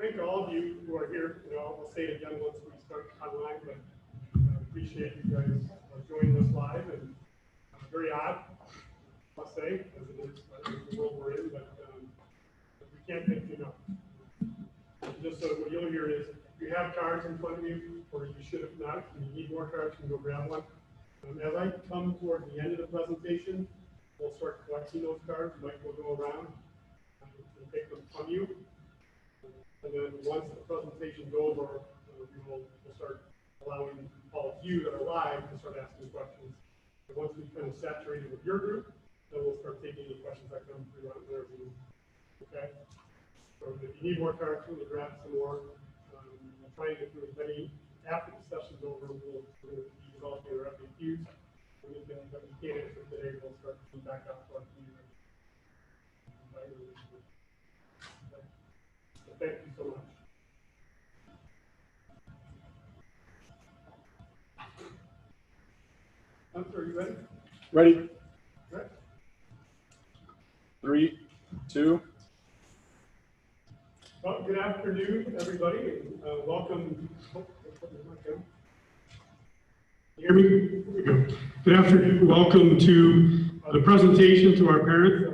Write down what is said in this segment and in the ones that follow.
Thank all of you who are here. I'll say it again once we start online, but appreciate you guys joining us live, and very odd, I must say, as it is the world we're in, but we can't thank you enough. Just so what you'll hear is, if you have cards in front of you, or you should have not, and you need more cards, you can go grab one. As I come toward the end of the presentation, we'll start collecting those cards. Mike will go around and take them from you. And then once the presentation is over, we'll start allowing all of you that are live to start asking questions. And once we've kind of saturated with your group, then we'll start taking the questions that come through on their Zoom. Okay? So if you need more cards, we'll grab some more. We'll try and get through as many after the session's over. We'll develop your FAQs. Anything that we can't answer today, we'll start to back up to our community. Thank you so much. Hunter, are you ready? Ready. Right. 3, 2. Well, good afternoon, everybody, and welcome. Can you hear me? Here we go. Good afternoon. Welcome to the presentation to our parents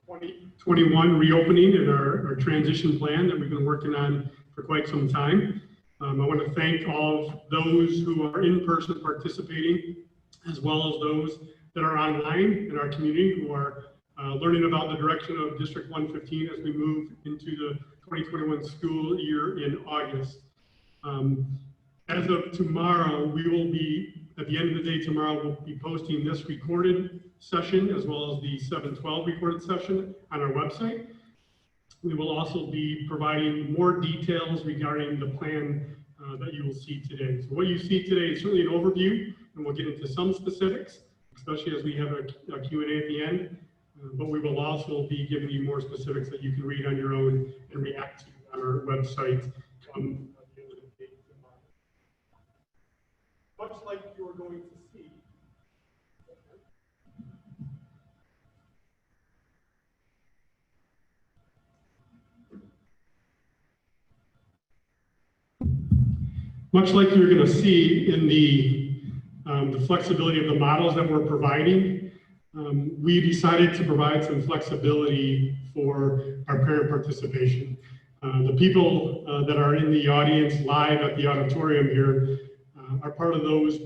of the 2021 reopening and our transition plan that we've been working on for quite some time. I want to thank all of those who are in person participating, as well as those that are online in our community who are learning about the direction of District 115 as we move into the 2021 school year in August. As of tomorrow, we will be, at the end of the day tomorrow, we'll be posting this recorded session as well as the 712 recorded session on our website. We will also be providing more details regarding the plan that you will see today. So what you see today is certainly an overview, and we'll get into some specifics, especially as we have a Q&A at the end. But we will also be giving you more specifics that you can read on your own and react to on our website. Much like you are going to see. Much like you're going to see in the flexibility of the models that we're providing, we decided to provide some flexibility for our parent participation. The people that are in the audience live at the auditorium here are part of those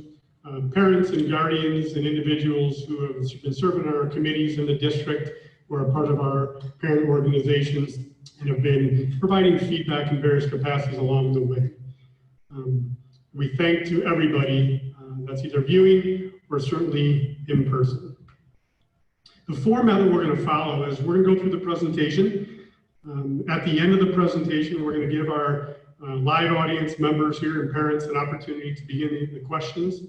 parents and guardians and individuals who have been serving on our committees in the district, who are part of our parent organizations, and have been providing feedback in various capacities along the way. We thank to everybody that's either viewing or certainly in person. The format that we're going to follow is we're going to go through the presentation. At the end of the presentation, we're going to give our live audience members here and parents an opportunity to begin the questions.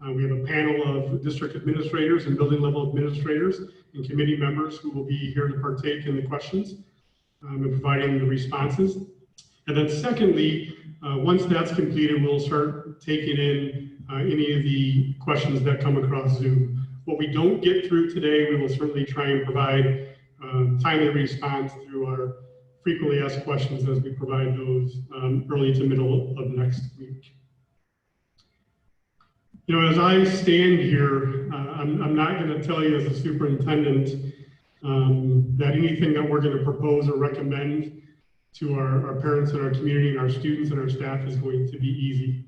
We have a panel of district administrators and building level administrators and committee members who will be here to partake in the questions and providing the responses. And then secondly, once that's completed, we'll start taking in any of the questions that come across Zoom. What we don't get through today, we will certainly try and provide timely response through our frequently asked questions as we provide those early to middle of next week. You know, as I stand here, I'm not going to tell you as a superintendent that anything that we're going to propose or recommend to our parents and our community and our students and our staff is going to be easy.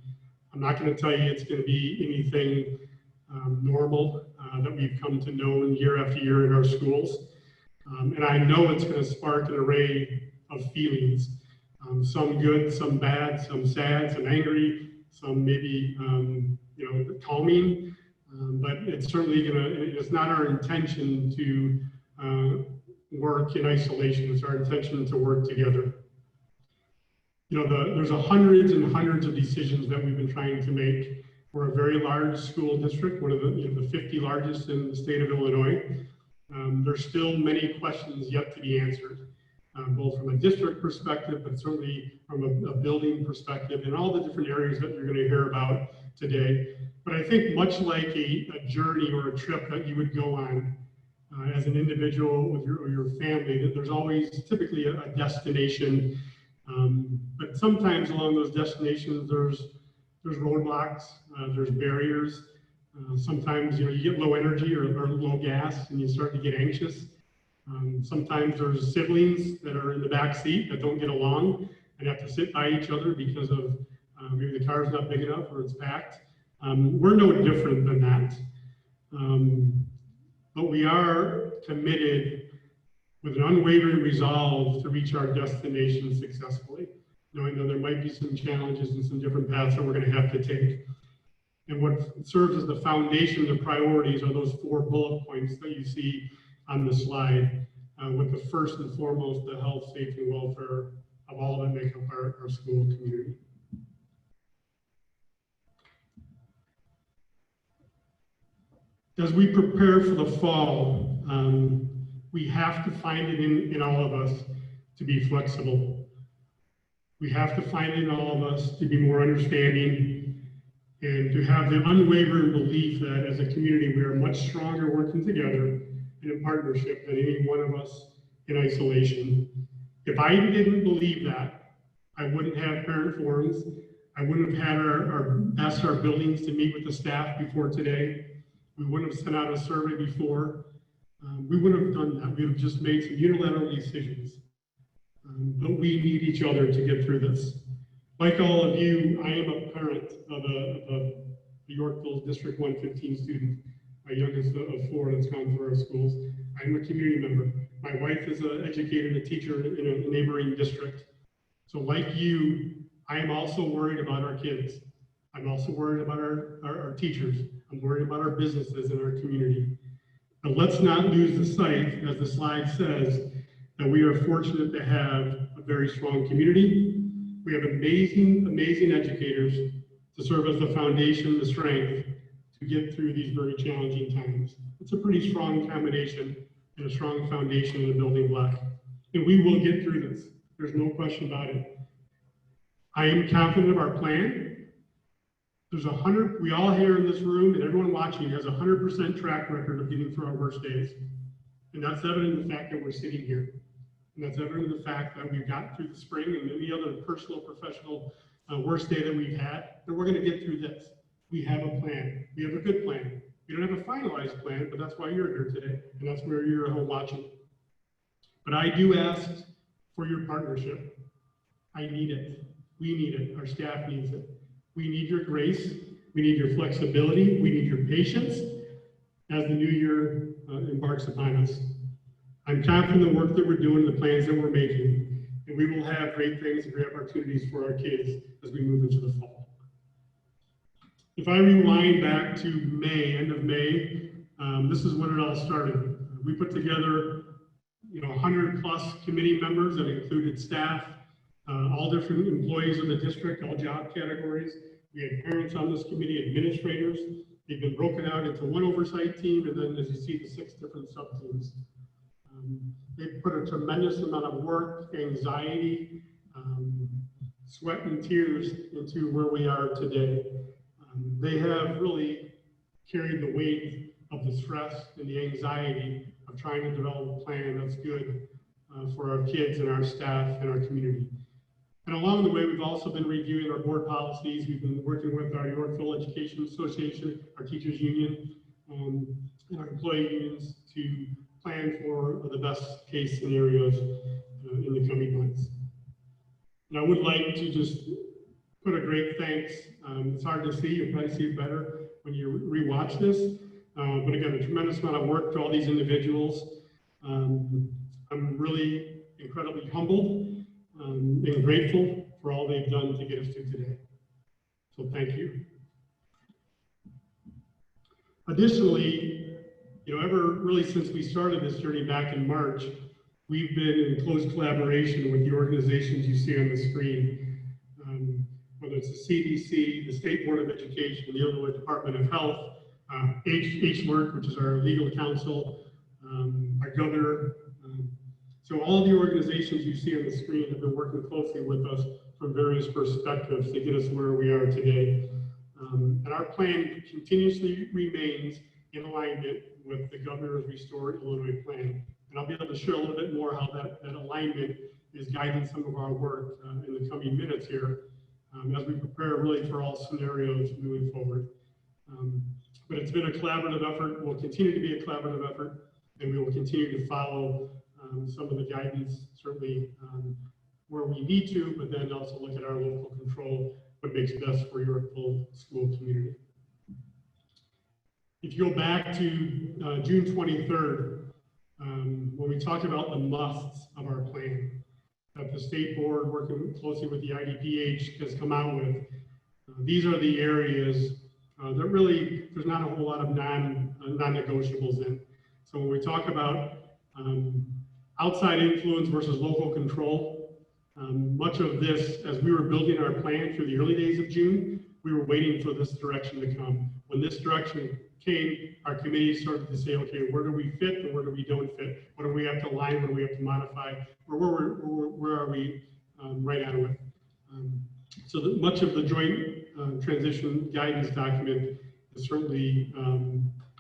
I'm not going to tell you it's going to be anything normal that we've come to know year after year in our schools. And I know it's going to spark an array of feelings, some good, some bad, some sad, some angry, some maybe you know, calming, but it's certainly it's not our intention to work in isolation. It's our intention to work together. You know, there's hundreds and hundreds of decisions that we've been trying to make. We're a very large school district, one of the 50 largest in the state of Illinois. There's still many questions yet to be answered, both from a district perspective, but certainly from a building perspective, and all the different areas that you're going to hear about today. But I think much like a journey or a trip that you would go on as an individual with your family, that there's always typically a destination. But sometimes along those destinations, there's roadblocks, there's barriers. Sometimes you get low energy or low gas and you start to get anxious. Sometimes there's siblings that are in the back seat that don't get along and have to sit by each other because of maybe the car's not big enough or it's packed. We're no different than that. But we are committed with an unwavering resolve to reach our destination successfully, knowing that there might be some challenges and some different paths that we're going to have to take. And what serves as the foundation, the priorities, are those 4 bullet points that you see on the slide, with the first and foremost, the health, safety, and welfare of all that make up our school community. As we prepare for the fall, we have to find it in all of us to be flexible. We have to find it in all of us to be more understanding and to have the unwavering belief that as a community we are much stronger working together and in partnership than any one of us in isolation. If I didn't believe that, I wouldn't have parent forums. I wouldn't have had asked our buildings to meet with the staff before today. We wouldn't have sent out a survey before. We wouldn't have done that. We would have just made some unilateral decisions. But we need each other to get through this. Like all of you, I am a parent of a Yorkville District 115 student, my youngest of 4 that's gone through our schools. I'm a community member. My wife is an educator and a teacher in a neighboring district. So like you, I am also worried about our kids. I'm also worried about our teachers. I'm worried about our businesses and our community. But let's not lose the sight, as the slide says, that we are fortunate to have a very strong community. We have amazing, amazing educators to serve as the foundation, the strength to get through these very challenging times. It's a pretty strong combination and a strong foundation and a building block. And we will get through this. There's no question about it. I am confident of our plan. We all here in this room and everyone watching has a 100% track record of getting through our worst days. And that's evident in the fact that we're sitting here. And that's evident in the fact that we've gotten through the spring and any other personal, professional worst day that we've had, that we're gonna get through this. We have a plan. We have a good plan. We don't have a finalized plan, but that's why you're here today. And that's where you're at home watching. But I do ask for your partnership. I need it. We need it. Our staff needs it. We need your grace. We need your flexibility. We need your patience as the new year embarks upon us. I'm confident in the work that we're doing, the plans that we're making, and we will have great things and great opportunities for our kids as we move into the fall. If I rewind back to May, end of May, this is when it all started. We put together 100 plus committee members that included staff, all different employees of the district, all job categories. We had parents on this committee, administrators. They've been broken out into one oversight team, and then as you see, the 6 different sub-teams. They've put a tremendous amount of work, anxiety, sweat and tears into where we are today. They have really carried the weight of the stress and the anxiety of trying to develop a plan that's good for our kids and our staff and our community. And along the way, we've also been reviewing our board policies. We've been working with our Yorkville Education Association, our teachers union, and our employee unions to plan for the best case scenarios in the coming months. And I would like to just put a great thanks. It's hard to see, you'll probably see it better when you rewatch this. But again, a tremendous amount of work to all these individuals. I'm really incredibly humbled and grateful for all they've done to get us to today. So thank you. Additionally, ever really since we started this journey back in March, we've been in close collaboration with the organizations you see on the screen. Whether it's the CDC, the State Board of Education, the Illinois Department of Health, HMARC, which is our legal counsel, our governor. So all the organizations you see on the screen have been working closely with us from various perspectives to get us where we are today. And our plan continuously remains in alignment with the governor's Restore Illinois plan. And I'll be able to share a little bit more how that alignment is guiding some of our work in the coming minutes here as we prepare really for all scenarios moving forward. But it's been a collaborative effort, will continue to be a collaborative effort, and we will continue to follow some of the guidance, certainly where we need to, but then also look at our local control, what makes best for your full school community. If you go back to June 23rd, when we talked about the musts of our plan, that the state board working closely with the IDPH has come out with, these are the areas that really, there's not a whole lot of non-negotiables in. So when we talk about outside influence versus local control, much of this, as we were building our plan through the early days of June, we were waiting for this direction to come. When this direction came, our committee started to say, okay, where do we fit and where do we don't fit? What do we have to align, what do we have to modify, or where are we right on with? So that much of the joint transition guidance document is certainly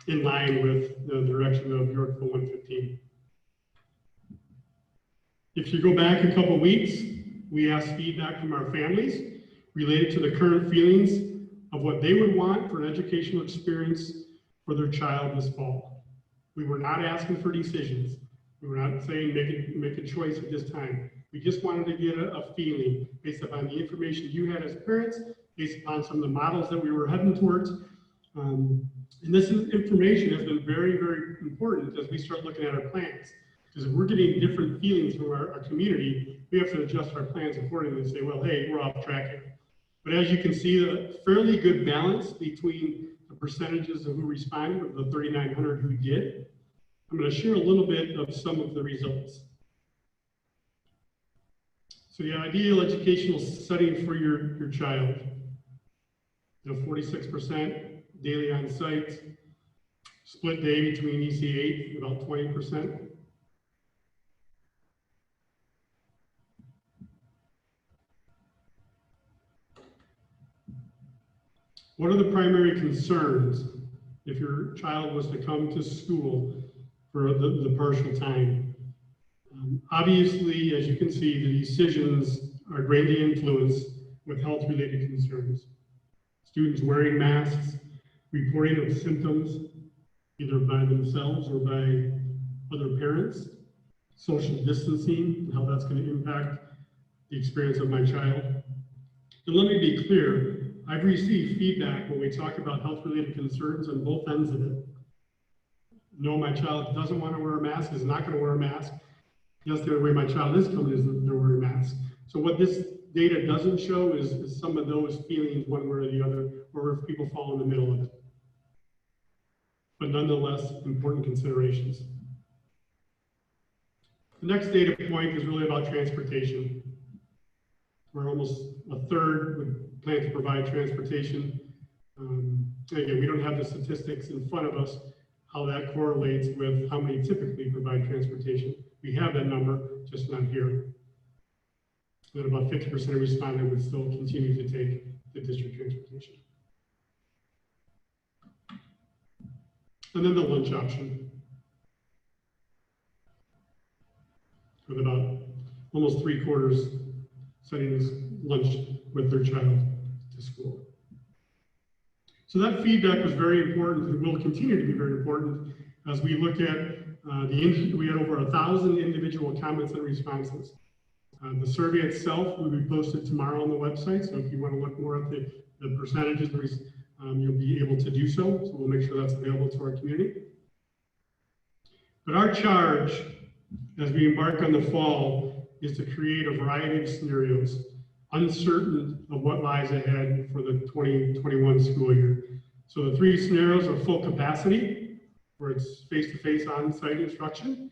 in line with the direction of Yorkville 115. If you go back a couple weeks, we asked feedback from our families related to the current feelings of what they would want for an educational experience for their child this fall. We were not asking for decisions. We were not saying make a choice at this time. We just wanted to get a feeling based upon the information you had as parents, based upon some of the models that we were heading towards. And this information has been very, very important as we start looking at our plans. Because if we're getting different feelings from our community, we have to adjust our plans accordingly and say, well, hey, we're off track here. But as you can see, the fairly good balance between the percentages of who responded of the 3,900 who did. I'm going to share a little bit of some of the results. So the ideal educational setting for your child, 46% daily on site, split day between EC8, about 20%. What are the primary concerns if your child was to come to school for the partial time? Obviously, as you can see, the decisions are greatly influenced with health-related concerns. Students wearing masks, reporting of symptoms, either by themselves or by other parents, social distancing, and how that's going to impact the experience of my child. And let me be clear, I've received feedback when we talk about health-related concerns on both ends of it. No, my child doesn't want to wear a mask, is not going to wear a mask. Yes, the way my child is coming is that they're wearing masks. So what this data doesn't show is some of those feelings one way or the other, or if people fall in the middle of it. But nonetheless, important considerations. The next data point is really about transportation. Where almost a third would plan to provide transportation. Again, we don't have the statistics in front of us, how that correlates with how many typically provide transportation. We have that number, just not here. That about 50% of respondents would still continue to take the district transportation. And then the lunch option, with about almost 3/4 sending this lunch with their child to school. So that feedback was very important and will continue to be very important as we look at we had over 1,000 individual comments and responses. The survey itself will be posted tomorrow on the website, so if you want to look more at the percentages, you'll be able to do so. So we'll make sure that's available to our community. But our charge as we embark on the fall is to create a variety of scenarios, uncertain of what lies ahead for the 2021 school year. So the 3 scenarios are full capacity, where it's face-to-face on-site instruction,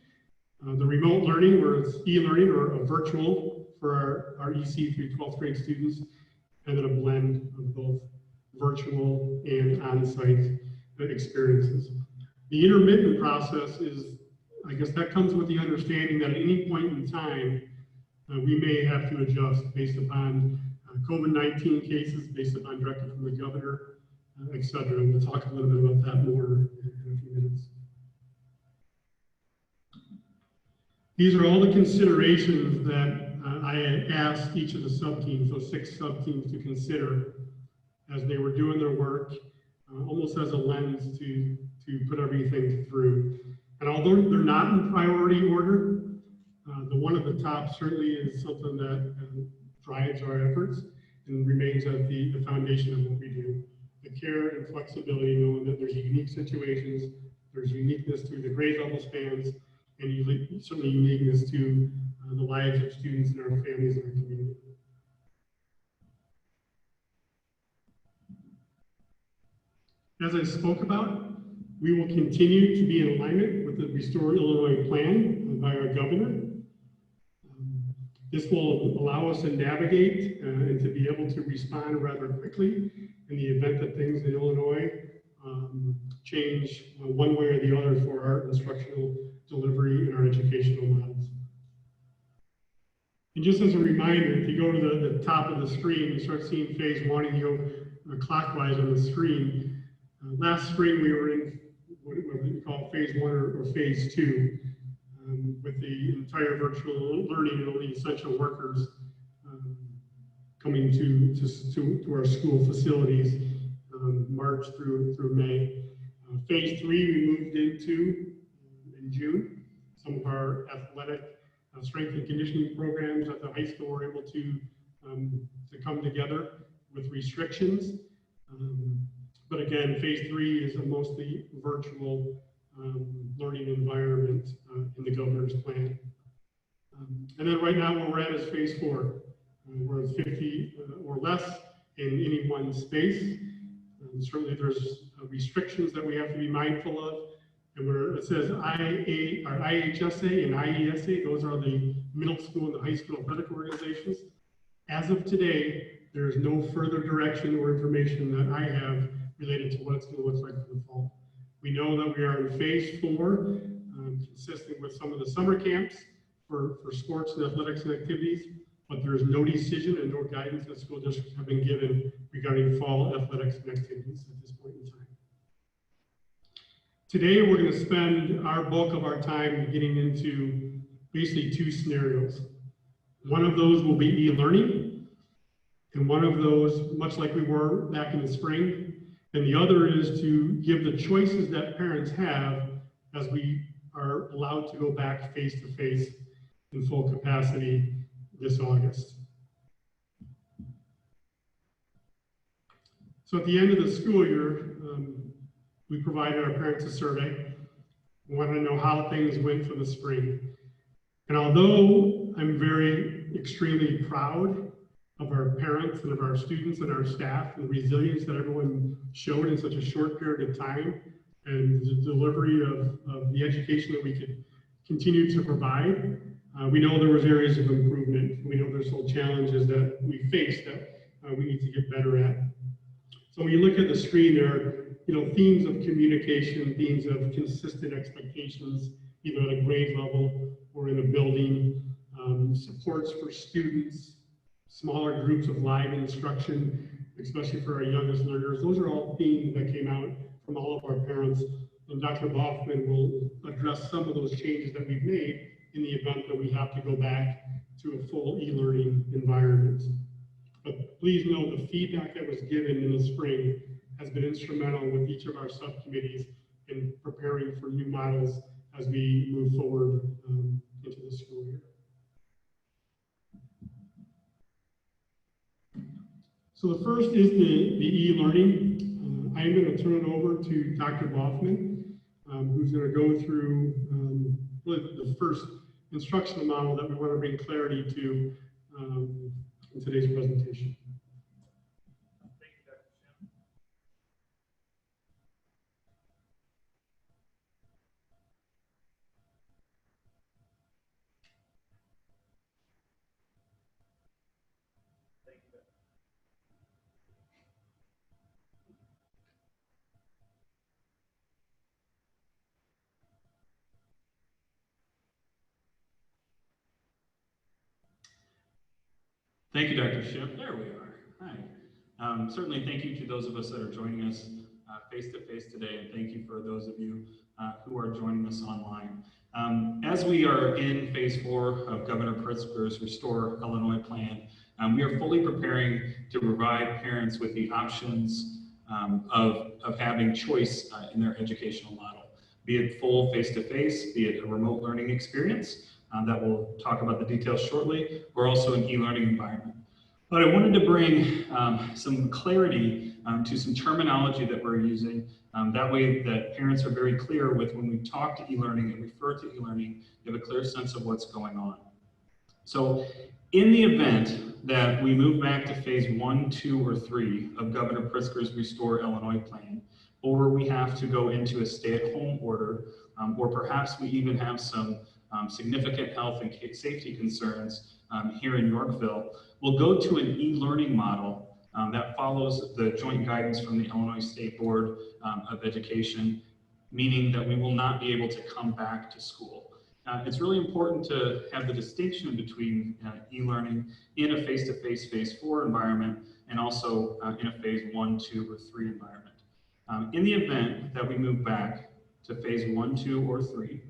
the remote learning, where it's e-learning or a virtual for our EC through 12th grade students, and then a blend of both virtual and on-site experiences. The intermittent process is, I guess that comes with the understanding that at any point in time, we may have to adjust based upon COVID-19 cases, based upon directive from the governor, et cetera. We'll talk a little bit about that more in a few minutes. These are all the considerations that I had asked each of the sub-teams, those 6 sub-teams, to consider as they were doing their work, almost as a lens to put everything through. And although they're not in priority order, the one at the top certainly is something that drives our efforts and remains at the foundation of what we do. The care and flexibility, knowing that there's unique situations, there's uniqueness to the grade level spans, and certainly uniqueness to the lives of students and our families and our community. As I spoke about, we will continue to be in alignment with the Restore Illinois plan by our governor. This will allow us to navigate and to be able to respond rather quickly in the event that things in Illinois change one way or the other for our instructional delivery and our educational models. And just as a reminder, if you go to the top of the screen, you start seeing phase 1 and you go clockwise on the screen. Last spring we were in what we call phase 1 or phase 2. With the entire virtual learning and only essential workers coming to our school facilities March through May. Phase 3 we moved into in June. Some of our athletic strength and conditioning programs at the high school were able to come together with restrictions. But again, phase 3 is a mostly virtual learning environment in the governor's plan. And then right now where we're at is phase 4. We're 50 or less in any one space. Certainly there's restrictions that we have to be mindful of. And where it says IHSA and IESA, those are the middle school and the high school athletic organizations. As of today, there's no further direction or information that I have related to what it's going to look like for the fall. We know that we are in phase 4, consistent with some of the summer camps for sports and athletics and activities, but there is no decision and no guidance that school districts have been given regarding fall athletics and activities at this point in time. Today, we're going to spend our bulk of our time getting into basically 2 scenarios. One of those will be e-learning, and one of those, much like we were back in the spring, and the other is to give the choices that parents have as we are allowed to go back face-to-face in full capacity this August. So at the end of the school year, we provided our parents a survey. We wanted to know how things went for the spring. And although I'm extremely proud of our parents and of our students and our staff and the resilience that everyone showed in such a short period of time and the delivery of the education that we could continue to provide, we know there was areas of improvement. We know there's still challenges that we face that we need to get better at. So when you look at the screen, there are themes of communication, themes of consistent expectations, either at a grade level or in a building, supports for students, smaller groups of live instruction, especially for our youngest learners. Those are all themes that came out from all of our parents. And Dr. Baughman will address some of those changes that we've made in the event that we have to go back to a full e-learning environment. But please know the feedback that was given in the spring has been instrumental with each of our subcommittees in preparing for new models as we move forward into the school year. So the first is the e-learning. I'm going to turn it over to Dr. Baughman, who's going to go through the first instructional model that we want to bring clarity to in today's presentation. Thank you, Dr. Shim. Thank you, Dr. Thank you, Dr. Shim. There we are. Hi. Certainly thank you to those of us that are joining us face-to-face today, and thank you for those of you who are joining us online. As we are in phase 4 of Governor Pritzker's Restore Illinois plan, we are fully preparing to provide parents with the options of having choice in their educational model, be it full face-to-face, be it a remote learning experience, that we'll talk about the details shortly, or also an e-learning environment. But I wanted to bring some clarity to some terminology that we're using. That way that parents are very clear with when we talk to e-learning and refer to e-learning, they have a clear sense of what's going on. So in the event that we move back to phase 1, 2, or 3 of Governor Pritzker's Restore Illinois plan, or we have to go into a stay-at-home order, or perhaps we even have some significant health and safety concerns here in Yorkville, we'll go to an e-learning model that follows the joint guidance from the Illinois State Board of Education, meaning that we will not be able to come back to school. It's really important to have the distinction between e-learning in a face-to-face phase 4 environment and also in a phase 1, 2, or 3 environment. In the event that we move back to phase 1, 2, or 3,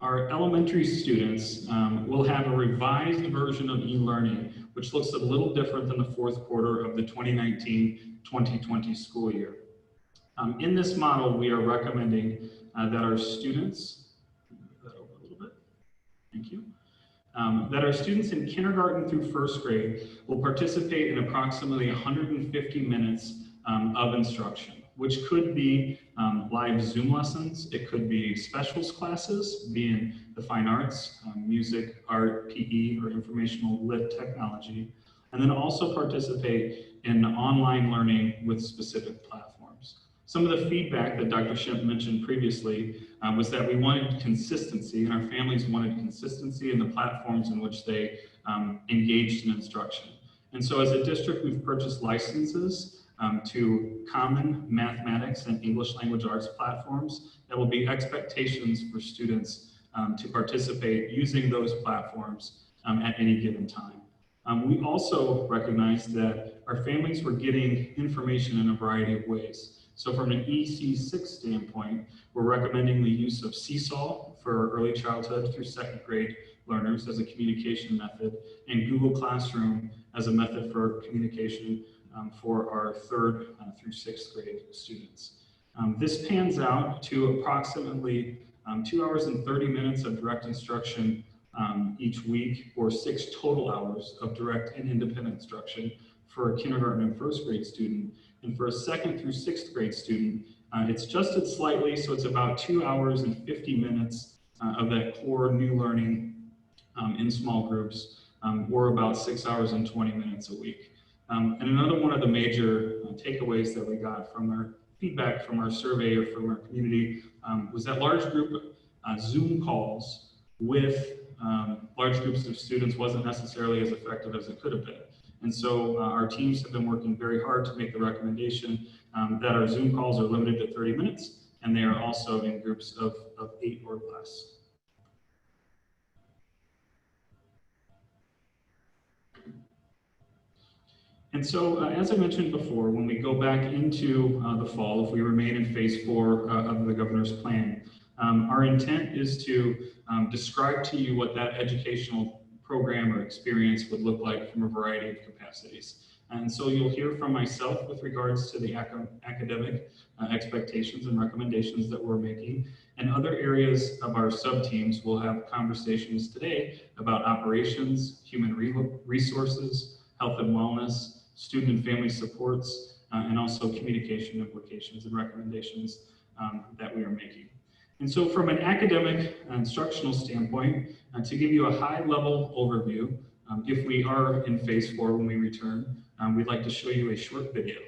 our elementary students will have a revised version of e-learning, which looks a little different than the 4th quarter of the 2019-2020 school year. In this model, we are recommending that our students, move that over a little bit, thank you, that our students in kindergarten through 1st grade will participate in approximately 150 minutes of instruction, which could be live Zoom lessons. It could be specials classes, being the fine arts, music, art, PE, or informational lit technology, and then also participate in online learning with specific platforms. Some of the feedback that Dr. Shim mentioned previously was that we wanted consistency, and our families wanted consistency in the platforms in which they engaged in instruction. And so as a district, we've purchased licenses to common mathematics and English language arts platforms that will be expectations for students to participate using those platforms at any given time. We also recognized that our families were getting information in a variety of ways. So from an EC6 standpoint, we're recommending the use of Seesaw for early childhood through 2nd grade learners as a communication method, and Google Classroom as a method for communication for our 3rd through 6th grade students. This pans out to approximately 2 hours and 30 minutes of direct instruction each week, or 6 total hours of direct and independent instruction for a kindergarten and first grade student. And for a 2nd through 6th grade student, it's adjusted slightly, so it's about 2 hours and 50 minutes of that core new learning in small groups, or about 6 hours and 20 minutes a week. And another one of the major takeaways that we got from our feedback from our survey or from our community was that large group Zoom calls with large groups of students wasn't necessarily as effective as it could have been. And so our teams have been working very hard to make the recommendation that our Zoom calls are limited to 30 minutes, and they are also in groups of 8 or less. And so, as I mentioned before, when we go back into the fall, if we remain in phase 4 of the governor's plan, our intent is to describe to you what that educational program or experience would look like from a variety of capacities. And so you'll hear from myself with regards to the academic expectations and recommendations that we're making. And other areas of our sub-teams will have conversations today about operations, human resources, health and wellness, student and family supports, and also communication implications and recommendations that we are making. And so from an academic instructional standpoint, to give you a high-level overview, if we are in phase 4 when we return, we'd like to show you a short video.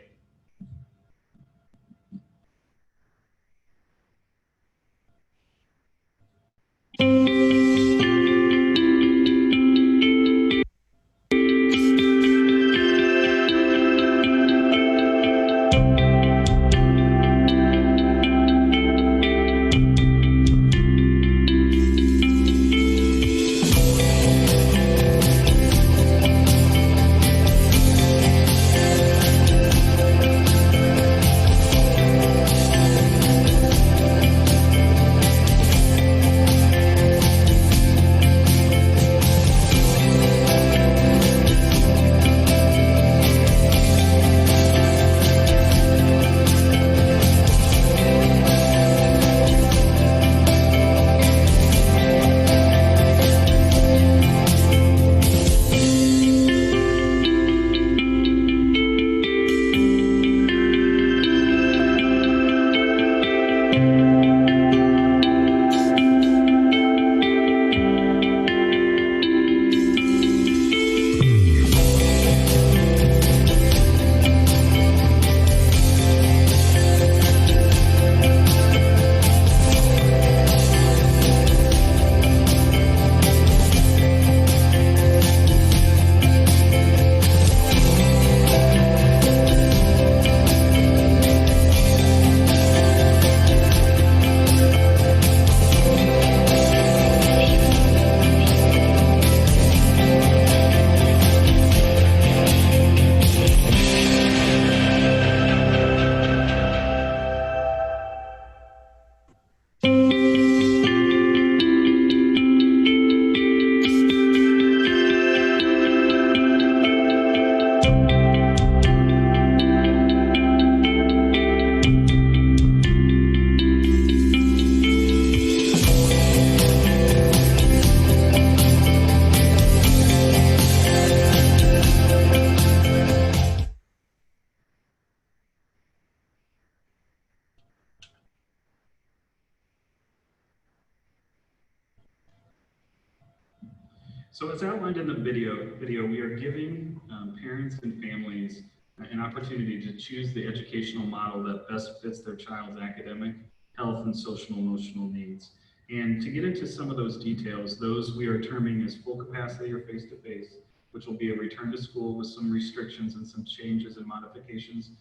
So as outlined in the video, we are giving parents and families an opportunity to choose the educational model that best fits their child's academic, health, and social and emotional needs. And to get into some of those details, those we are terming as full capacity or face-to-face, which will be a return to school with some restrictions and some changes and modifications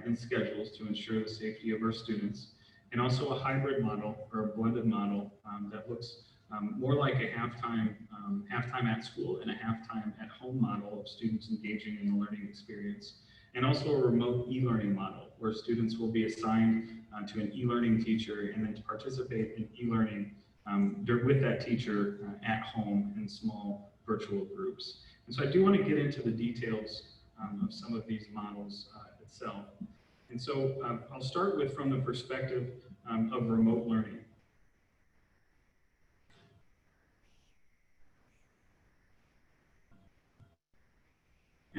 in schedules to ensure the safety of our students. And also a hybrid model or a blended model that looks more like a half-time at school and a half-time at home model of students engaging in the learning experience. And also a remote e-learning model where students will be assigned to an e-learning teacher and then to participate in e-learning with that teacher at home in small virtual groups. And so I do want to get into the details of some of these models itself. And so I'll start with from the perspective of remote learning.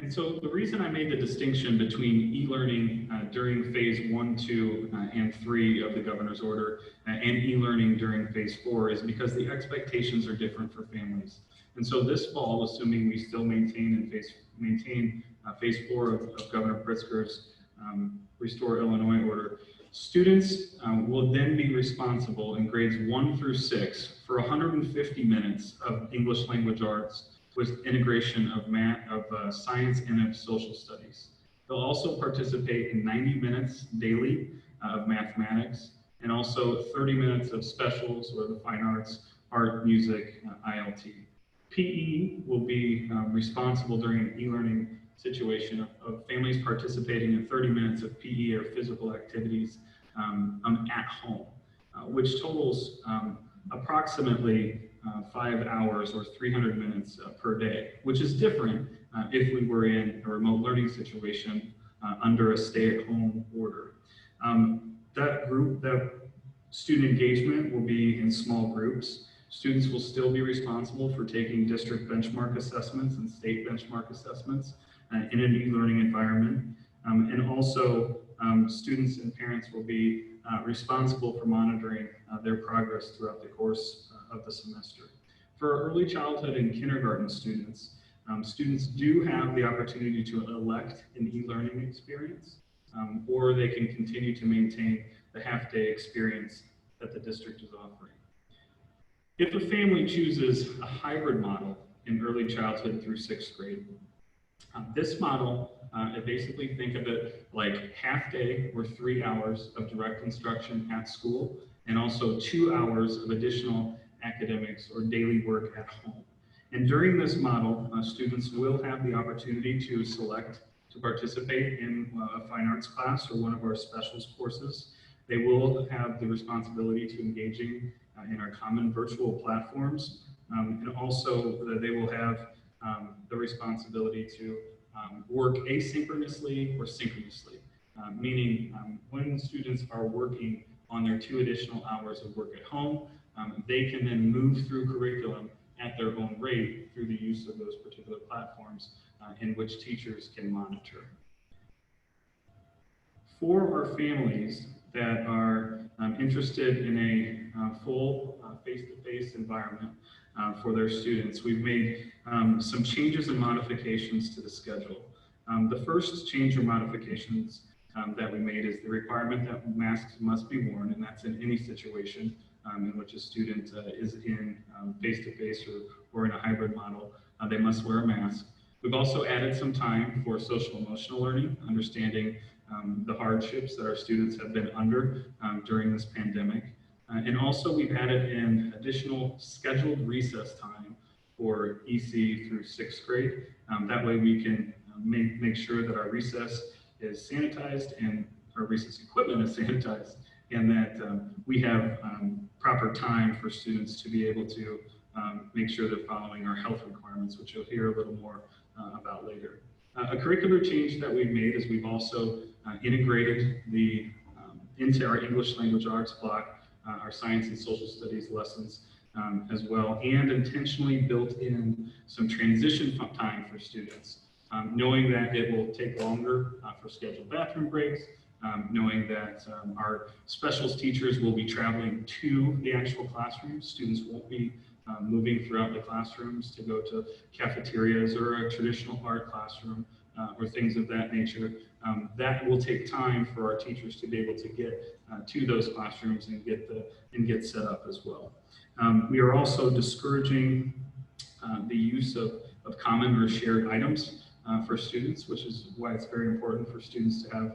And so the reason I made the distinction between e-learning during phase 1, 2, and 3 of the governor's order and e-learning during phase 4 is because the expectations are different for families. And so this fall, assuming we still maintain phase 4 of Governor Pritzker's Restore Illinois order, students will then be responsible in grades 1 through 6 for 150 minutes of English language arts with integration of math, science, and of social studies. They'll also participate in 90 minutes daily of mathematics, and also 30 minutes of specials or the fine arts, art, music, ILT. PE will be responsible during an e-learning situation of families participating in 30 minutes of PE or physical activities at home, which totals approximately 5 hours or 300 minutes per day, which is different if we were in a remote learning situation under a stay-at-home order. That student engagement will be in small groups. Students will still be responsible for taking district benchmark assessments and state benchmark assessments in an e-learning environment. And also, students and parents will be responsible for monitoring their progress throughout the course of the semester. For early childhood and kindergarten students, students do have the opportunity to elect an e-learning experience, or they can continue to maintain the half-day experience that the district is offering. If a family chooses a hybrid model in early childhood through 6th grade, this model, basically think of it like half day or 3 hours of direct instruction at school, and also 2 hours of additional academics or daily work at home. And during this model, students will have the opportunity to select to participate in a fine arts class or one of our specials courses. They will have the responsibility to engaging in our common virtual platforms, and also they will have the responsibility to work asynchronously or synchronously, meaning when students are working on their 2 additional hours of work at home, they can then move through curriculum at their own rate through the use of those particular platforms in which teachers can monitor. For our families that are interested in a full face-to-face environment for their students, we've made some changes and modifications to the schedule. The first change or modifications that we made is the requirement that masks must be worn, and that's in any situation in which a student is in face-to-face or in a hybrid model. They must wear a mask. We've also added some time for social emotional learning, understanding the hardships that our students have been under during this pandemic. And also we've added in additional scheduled recess time for EC through 6th grade. That way we can make sure that our recess is sanitized and our recess equipment is sanitized, and that we have proper time for students to be able to make sure they're following our health requirements, which you'll hear a little more about later. A curricular change that we've made is we've also integrated into our English language arts block, our science and social studies lessons as well, and intentionally built in some transition time for students, knowing that it will take longer for scheduled bathroom breaks, knowing that our specials teachers will be traveling to the actual classroom. Students won't be moving throughout the classrooms to go to cafeterias or a traditional art classroom or things of that nature. That will take time for our teachers to be able to get to those classrooms and get set up as well. We are also discouraging the use of common or shared items for students, which is why it's very important for students to have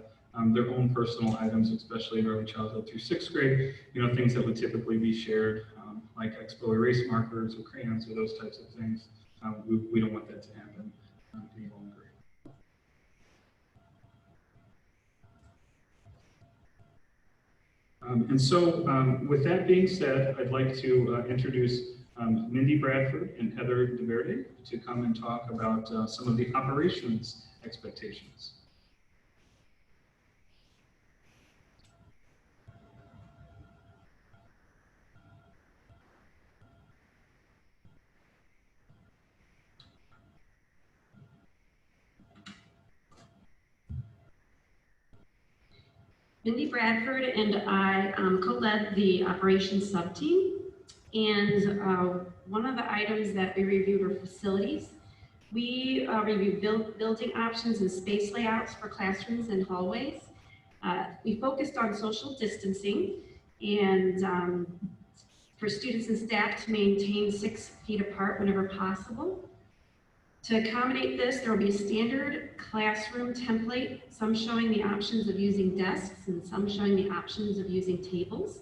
their own personal items, especially in early childhood through 6th grade, things that would typically be shared, like Expo erase markers or crayons or those types of things. We don't want that to happen any longer. And so with that being said, I'd like to introduce Mindy Bradford and Heather DeVerde to come and talk about some of the operations expectations. Mindy Bradford and I co-led the operations sub-team. And one of the items that we reviewed were facilities. We reviewed building options and space layouts for classrooms and hallways. We focused on social distancing and for students and staff to maintain 6 feet apart whenever possible. To accommodate this, there will be a standard classroom template, some showing the options of using desks and some showing the options of using tables.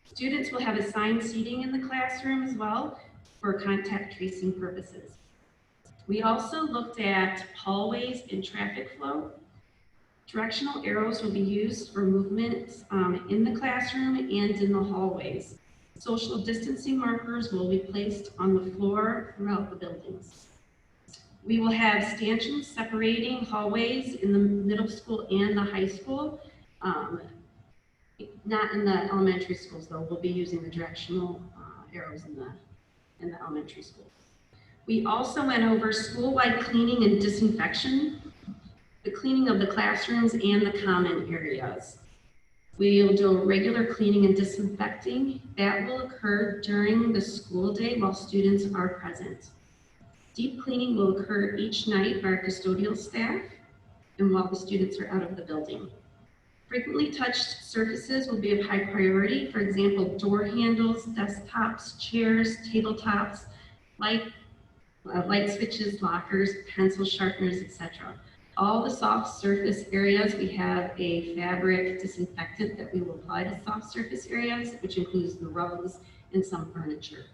Students will have assigned seating in the classroom as well for contact tracing purposes. We also looked at hallways and traffic flow. Directional arrows will be used for movement in the classroom and in the hallways. Social distancing markers will be placed on the floor throughout the buildings. We will have stanchions separating hallways in the middle school and the high school. Not in the elementary schools though, we'll be using the directional arrows in the elementary schools. We also went over school-wide cleaning and disinfection, the cleaning of the classrooms and the common areas. We will do a regular cleaning and disinfecting. That will occur during the school day while students are present. Deep cleaning will occur each night by our custodial staff and while the students are out of the building. Frequently touched surfaces will be of high priority. For example, door handles, desktops, chairs, tabletops, light switches, lockers, pencil sharpeners, etc. All the soft surface areas, we have a fabric disinfectant that we will apply to soft surface areas, which includes the rugs and some furniture.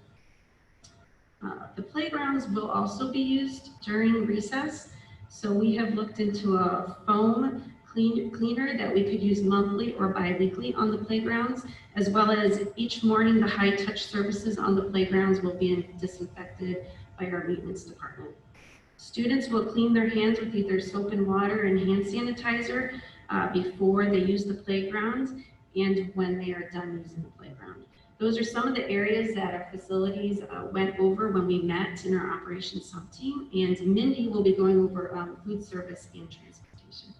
The playgrounds will also be used during recess. So we have looked into a foam cleaner that we could use monthly or bi-weekly on the playgrounds, as well as each morning the high-touch surfaces on the playgrounds will be disinfected by our maintenance department. Students will clean their hands with either soap and water and hand sanitizer before they use the playgrounds and when they are done using the playground. Those are some of the areas that our facilities went over when we met in our operations sub-team, and Mindy will be going over food service and transportation.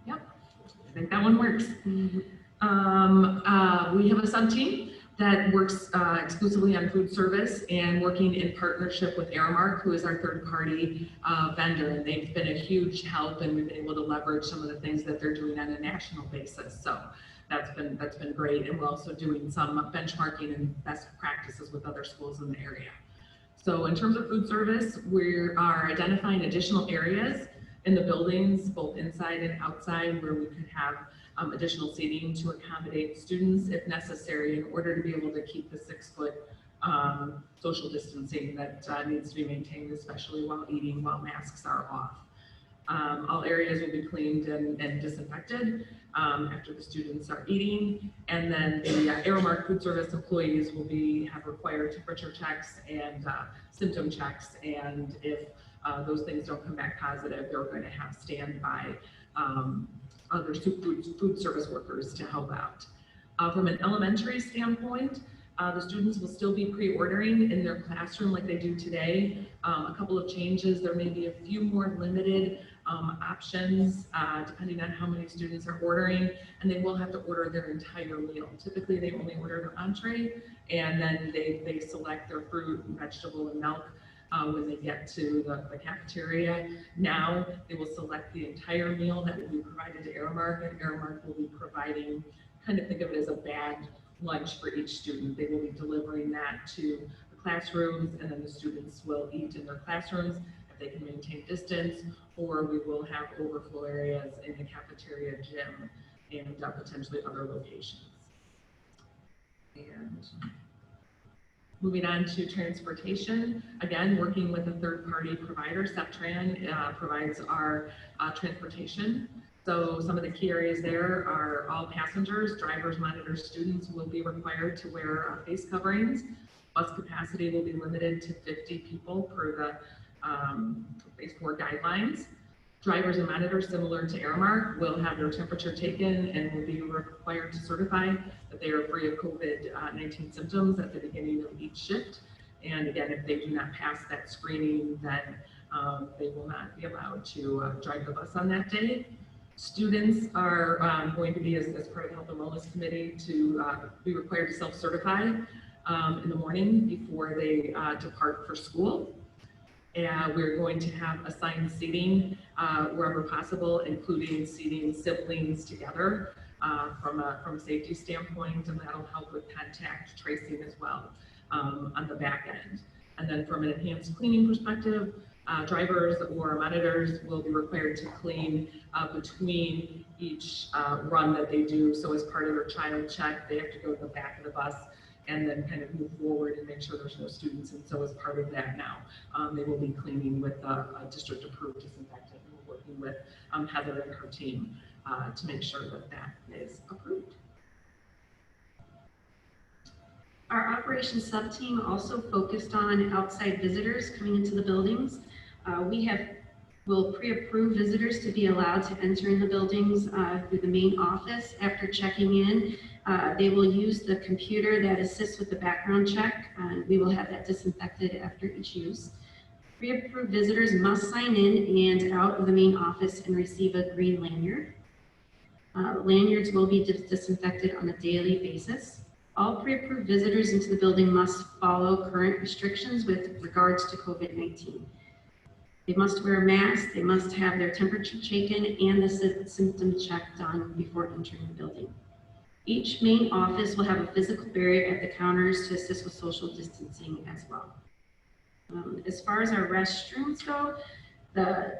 Yep, I think that one works. We have a sub-team that works exclusively on food service and working in partnership with Aramark, who is our third-party vendor, and they've been a huge help, and we've been able to leverage some of the things that they're doing on a national basis. So that's been great, and we're also doing some benchmarking and best practices with other schools in the area. So in terms of food service, we are identifying additional areas in the buildings, both inside and outside, where we could have additional seating to accommodate students if necessary in order to be able to keep the 6-foot social distancing that needs to be maintained, especially while eating, while masks are off. All areas will be cleaned and disinfected after the students are eating, and then the Aramark food service employees will have required temperature checks and symptom checks, and if those things don't come back positive, they're going to have standby other food service workers to help out. From an elementary standpoint, the students will still be pre-ordering in their classroom like they do today. A couple of changes, there may be a few more limited options depending on how many students are ordering, and they will have to order their entire meal. Typically they only order their entree, and then they select their fruit and vegetable and milk when they get to the cafeteria. Now they will select the entire meal that will be provided to Aramark, and Aramark will be providing, kind of think of it as a bagged lunch for each student. They will be delivering that to the classrooms, and then the students will eat in their classrooms if they can maintain distance, or we will have overflow areas in the cafeteria, gym, and potentially other locations. And moving on to transportation, again, working with a third-party provider, Septran provides our transportation. So some of the key areas there are all passengers, drivers, monitors, students will be required to wear face coverings. Bus capacity will be limited to 50 people per the phase 4 guidelines. Drivers and monitors, similar to Aramark, will have their temperature taken and will be required to certify that they are free of COVID-19 symptoms at the beginning of each shift. And again, if they do not pass that screening, then They will not be allowed to drive the bus on that day. Students are going to be, as part of the Health and Wellness Committee, to be required to self-certify in the morning before they depart for school. And we're going to have assigned seating wherever possible, including seating siblings together from a safety standpoint, and that'll help with contact tracing as well on the back end. And then from an enhanced cleaning perspective, drivers or monitors will be required to clean between each run that they do. So as part of their child check, they have to go to the back of the bus and then kind of move forward and make sure there's no students. And so as part of that now, they will be cleaning with a district approved disinfectant. And we're working with Heather and her team to make sure that that is approved. Our operations sub-team also focused on outside visitors coming into the buildings. We'll pre-approve visitors to be allowed to enter in the buildings through the main office. After checking in, they will use the computer that assists with the background check. We will have that disinfected after each use. Pre-approved visitors must sign in and out of the main office and receive a green lanyard. Lanyards will be disinfected on a daily basis. All pre-approved visitors into the building must follow current restrictions with regards to COVID-19. They must wear a mask, they must have their temperature taken, and the symptom check done before entering the building. Each main office will have a physical barrier at the counters to assist with social distancing as well. As far as our restrooms go, the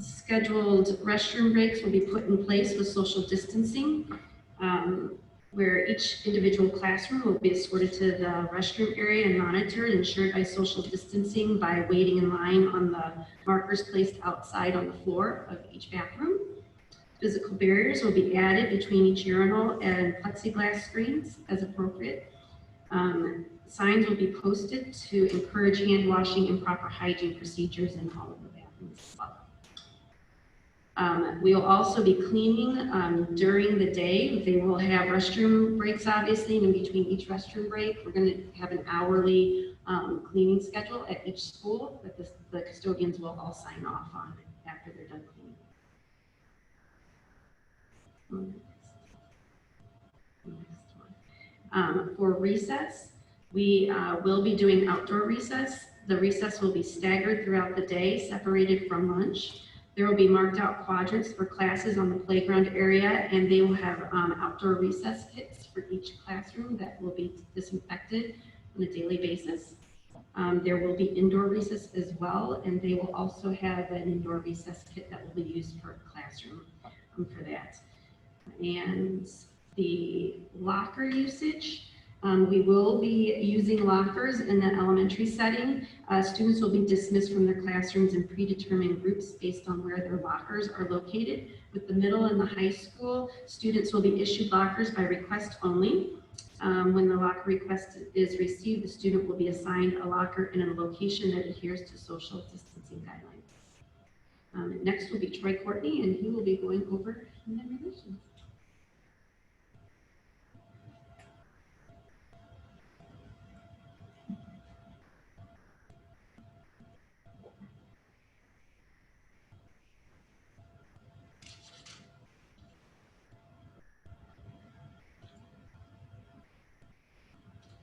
scheduled restroom breaks will be put in place with social distancing, where each individual classroom will be escorted to the restroom area and monitored, ensured by social distancing by waiting in line on the markers placed outside on the floor of each bathroom. Physical barriers will be added between each urinal and plexiglass screens as appropriate. Signs will be posted to encourage hand washing and proper hygiene procedures in all of the bathrooms as well. We will also be cleaning during the day. They will have restroom breaks, obviously, and in between each restroom break, we're going to have an hourly cleaning schedule at each school that the custodians will all sign off on after they're done cleaning. For recess, we will be doing outdoor recess. The recess will be staggered throughout the day, separated from lunch. There will be marked out quadrants for classes on the playground area, and they will have outdoor recess kits for each classroom that will be disinfected on a daily basis. There will be indoor recess as well, and they will also have an indoor recess kit that will be used per classroom for that. And the locker usage, we will be using lockers in the elementary setting. Students will be dismissed from their classrooms in predetermined groups based on where their lockers are located. With the middle and the high school, students will be issued lockers by request only. When the locker request is received, the student will be assigned a locker in a location that adheres to social distancing guidelines. Next will be Troy Courtney, and he will be going over human relations.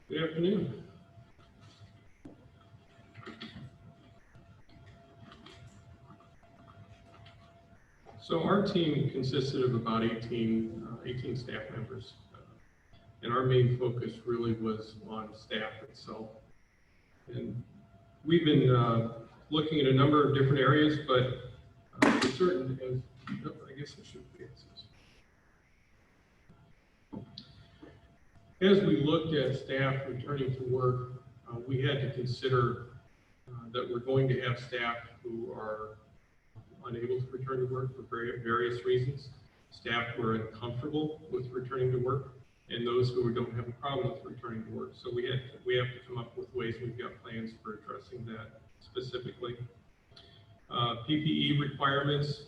Good afternoon. So our team consisted of about 18 staff members. And our main focus really was on staff itself. And we've been looking at a number of different areas, but for certain, I guess I should be. As we looked at staff returning to work, we had to consider that we're going to have staff who are unable to return to work for various reasons, staff who are uncomfortable with returning to work, and those who don't have a problem with returning to work. So we have to come up with ways. We've got plans for addressing that specifically. PPE requirements,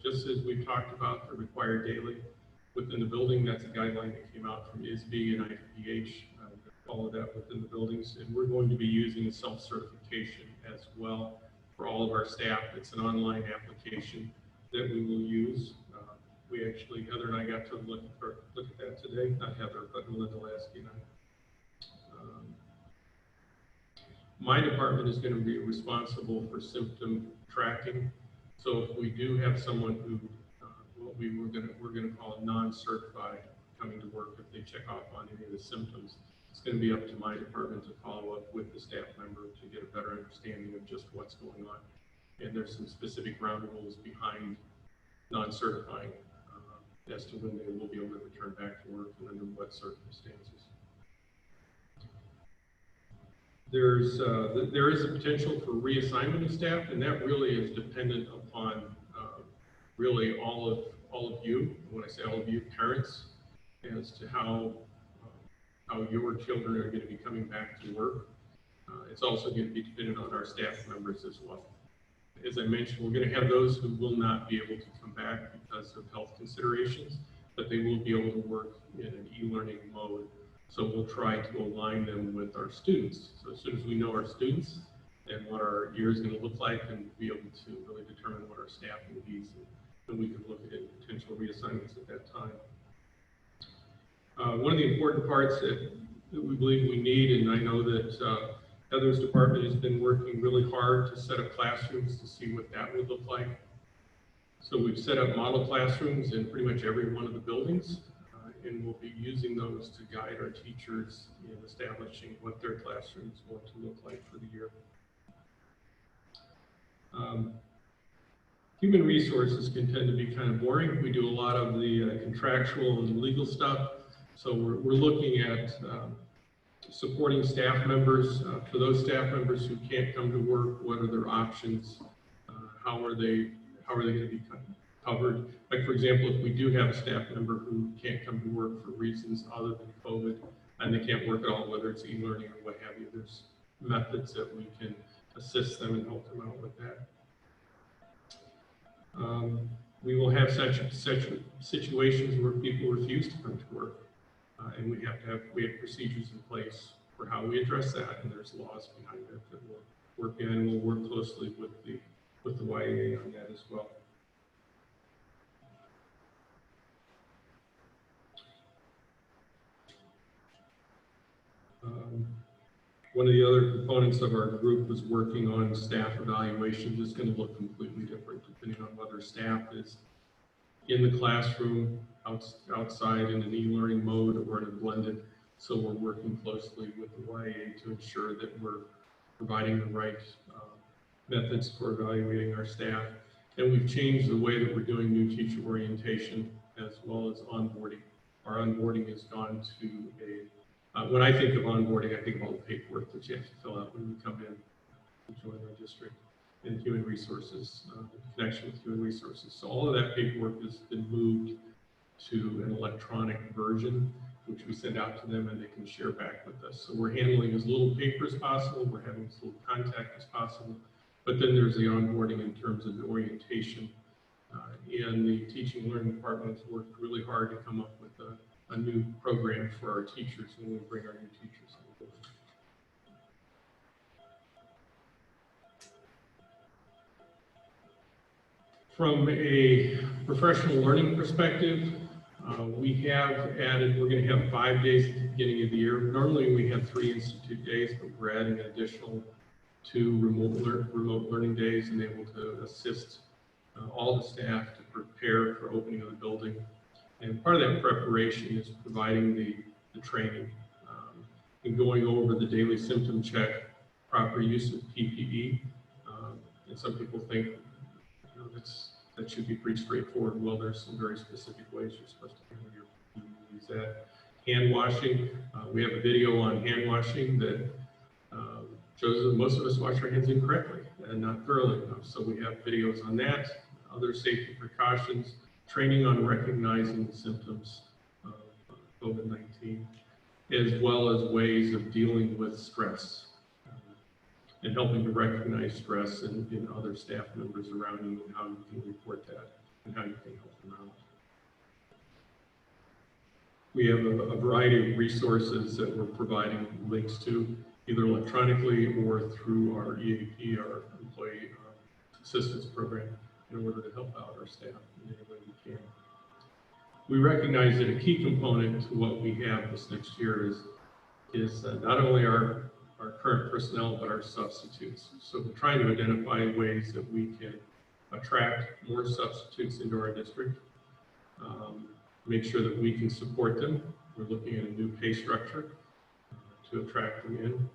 just as we've talked about, are required daily within the building. That's a guideline that came out from ISB and IPH. Follow that within the buildings, and we're going to be using a self-certification as well for all of our staff. It's an online application that we will use. We actually, Heather and I got to look at that today. Not Heather, but Melinda Lasky and I. My department is going to be responsible for symptom tracking. So if we do have someone who, what we're going to call non-certified coming to work, if they check off on any of the symptoms, it's going to be up to my department to follow up with the staff member to get a better understanding of just what's going on. And there's some specific ground rules behind non-certifying as to when they will be able to return back to work and under what circumstances. There is a potential for reassignment of staff, and that really is dependent upon really all of you. When I say all of you, parents, as to how your children are going to be coming back to work. It's also going to be dependent on our staff members as well. As I mentioned, we're going to have those who will not be able to come back because of health considerations, but they will be able to work in an e-learning mode. So we'll try to align them with our students. So as soon as we know our students and what our year is going to look like, and be able to really determine what our staffing needs, and we can look at potential reassignments at that time. One of the important parts that we believe we need, and I know that Heather's department has been working really hard to set up classrooms to see what that would look like. So we've set up model classrooms in pretty much every one of the buildings, and we'll be using those to guide our teachers in establishing what their classrooms want to look like for the year. Human resources can tend to be kind of boring. We do a lot of the contractual and legal stuff. So we're looking at supporting staff members. For those staff members who can't come to work, what are their options? How are they going to be covered? Like, for example, if we do have a staff member who can't come to work for reasons other than COVID, and they can't work at all, whether it's e-learning or what have you, there's methods that we can assist them and help them out with that. We will have such situations where people refuse to come to work, and we have procedures in place for how we address that, and there's laws behind it that we'll work in, and we'll work closely with the YAA on that as well. One of the other components of our group was working on staff evaluations. It's going to look completely different depending on whether staff is in the classroom, outside in an e-learning mode, or in a blended. So we're working closely with the YAA to ensure that we're providing the right methods for evaluating our staff. And we've changed the way that we're doing new teacher orientation as well as onboarding. Our onboarding has gone to when I think of onboarding, I think of all the paperwork that you have to fill out when you come in to join our district, and human resources, the connection with human resources. So all of that paperwork has been moved to an electronic version, which we send out to them and they can share back with us. So we're handling as little paper as possible, we're having as little contact as possible, but then there's the onboarding in terms of the orientation. And the teaching and learning department has worked really hard to come up with a new program for our teachers when we bring our new teachers on board. From a professional learning perspective, we have added, we're going to have 5 days at the beginning of the year. Normally we have 3 institute days, but we're adding an additional 2 remote learning days, and able to assist all the staff to prepare for opening of the building. And part of that preparation is providing the training and going over the daily symptom check, proper use of PPE. And some people think that should be pretty straightforward. Well, there's some very specific ways you're supposed to use that. Hand washing, we have a video on hand washing that shows that most of us wash our hands incorrectly and not thoroughly enough. So we have videos on that, other safety precautions, training on recognizing the symptoms of COVID-19, as well as ways of dealing with stress and helping to recognize stress in other staff members around you, and how you can report that and how you can help them out. We have a variety of resources that we're providing links to, either electronically or through our EAP, our employee assistance program in order to help out our staff in any way we can. We recognize that a key component to what we have this next year is not only our current personnel, but our substitutes. So we're trying to identify ways that we can attract more substitutes into our district, make sure that we can support them. We're looking at a new pay structure to attract them in.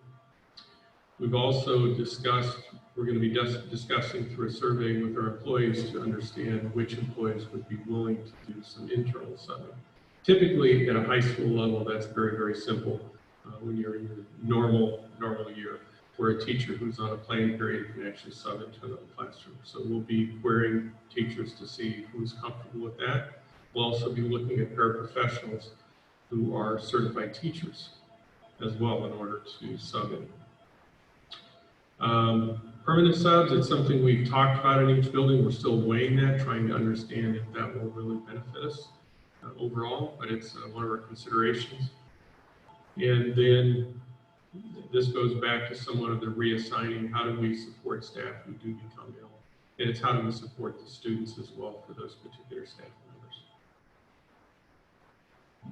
We've also discussed, we're going to be discussing through a survey with our employees to understand which employees would be willing to do some internal subbing. Typically at a high school level, that's very, very simple when you're in your normal year, where a teacher who's on a planning period can actually sub into another classroom. So we'll be querying teachers to see who's comfortable with that. We'll also be looking at paraprofessionals who are certified teachers as well in order to sub in. Permanent subs, it's something we've talked about in each building. We're still weighing that, trying to understand if that will really benefit us overall, but it's one of our considerations. And then this goes back to somewhat of the reassigning. How do we support staff who do become ill? And it's how do we support the students as well for those particular staff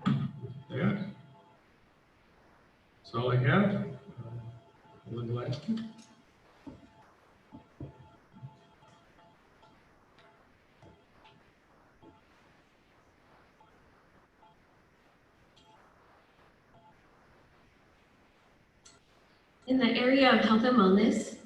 members. With that, that's all I have. Linda Lasky. In the area of health and wellness,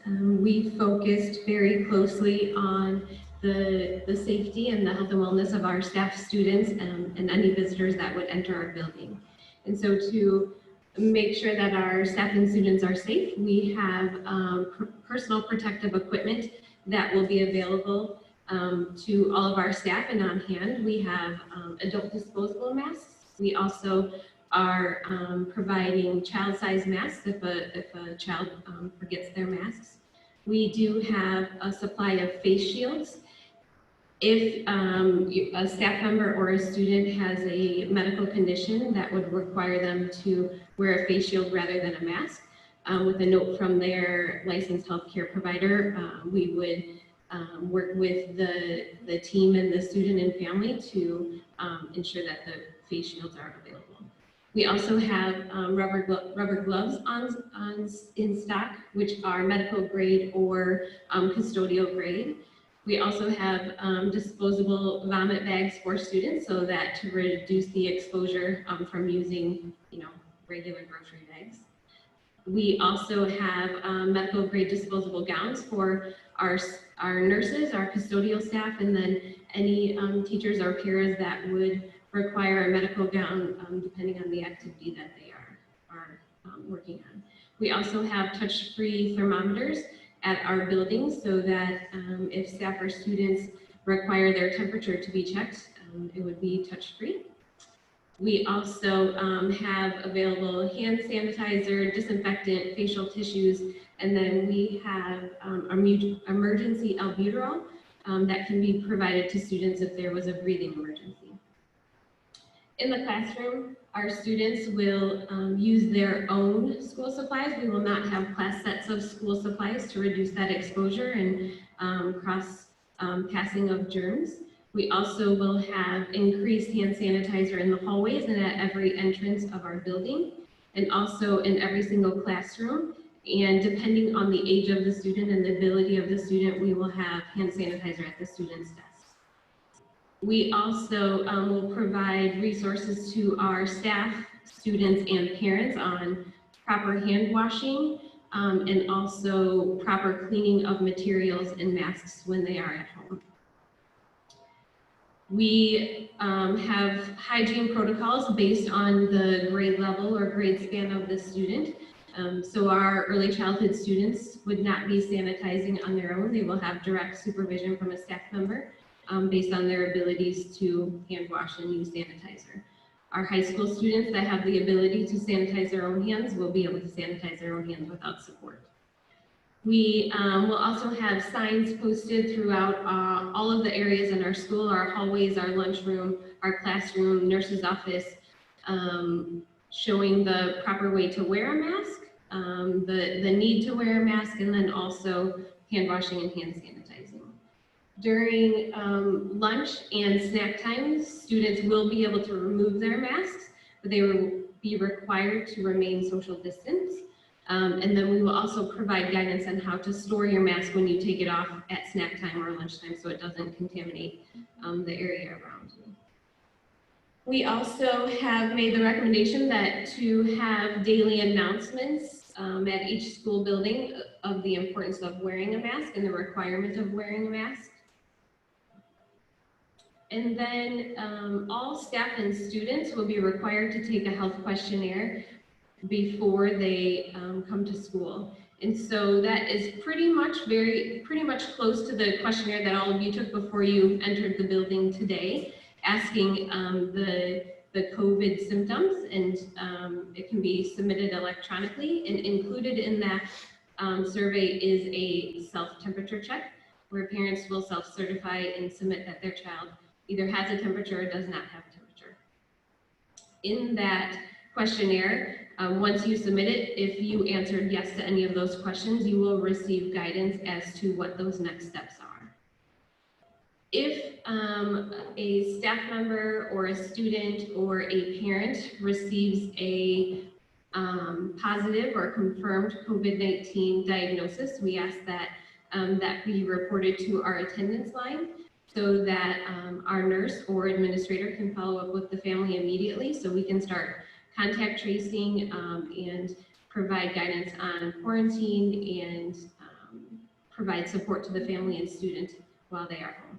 we focused very closely on the safety and the health and wellness of our staff, students, and any visitors that would enter our building. And so to make sure that our staff and students are safe, we have personal protective equipment that will be available to all of our staff and on hand. We have adult disposable masks. We also are providing child-sized masks if a child forgets their masks. We do have a supply of face shields. If a staff member or a student has a medical condition that would require them to wear a face shield rather than a mask, with a note from their licensed healthcare provider, we would work with the team and the student and family to ensure that the face shields are available. We also have rubber gloves in stock, which are medical grade or custodial grade. We also have disposable vomit bags for students, so that to reduce the exposure from using, regular grocery bags. We also have medical grade disposable gowns for our nurses, our custodial staff, and then any teachers or paras that would require a medical gown depending on the activity that they are working on. We also have touch-free thermometers at our buildings so that if staff or students require their temperature to be checked, it would be touch-free. We also have available hand sanitizer, disinfectant, facial tissues, and then we have emergency albuterol that can be provided to students if there was a breathing emergency. In the classroom, our students will use their own school supplies. We will not have class sets of school supplies to reduce that exposure and cross passing of germs. We also will have increased hand sanitizer in the hallways and at every entrance of our building, and also in every single classroom. And depending on the age of the student and the ability of the student, we will have hand sanitizer at the student's desk. We also will provide resources to our staff, students, and parents on proper hand washing and also proper cleaning of materials and masks when they are at home. We have hygiene protocols based on the grade level or grade span of the student. So our early childhood students would not be sanitizing on their own. They will have direct supervision from a staff member based on their abilities to hand wash and use sanitizer. Our high school students that have the ability to sanitize their own hands will be able to sanitize their own hands without support. We will also have signs posted throughout all of the areas in our school, our hallways, our lunchroom, our classroom, nurse's office, showing the proper way to wear a mask, the need to wear a mask, and then also hand washing and hand sanitizing. During lunch and snack times, students will be able to remove their masks, but they will be required to remain social distance. And then we will also provide guidance on how to store your mask when you take it off at snack time or lunchtime so it doesn't contaminate the area around you. We also have made the recommendation that to have daily announcements at each school building of the importance of wearing a mask and the requirement of wearing a mask. And then all staff and students will be required to take a health questionnaire before they come to school. And so that is pretty much close to the questionnaire that all of you took before you entered the building today, asking the COVID symptoms, and it can be submitted electronically. And included in that survey is a self-temperature check, where parents will self-certify and submit that their child either has a temperature or does not have a temperature. In that questionnaire, once you submit it, if you answered yes to any of those questions, you will receive guidance as to what those next steps are. If a staff member or a student or a parent receives a positive or confirmed COVID-19 diagnosis, we ask that that be reported to our attendance line so that our nurse or administrator can follow up with the family immediately so we can start contact tracing and provide guidance on quarantine and provide support to the family and student while they are home.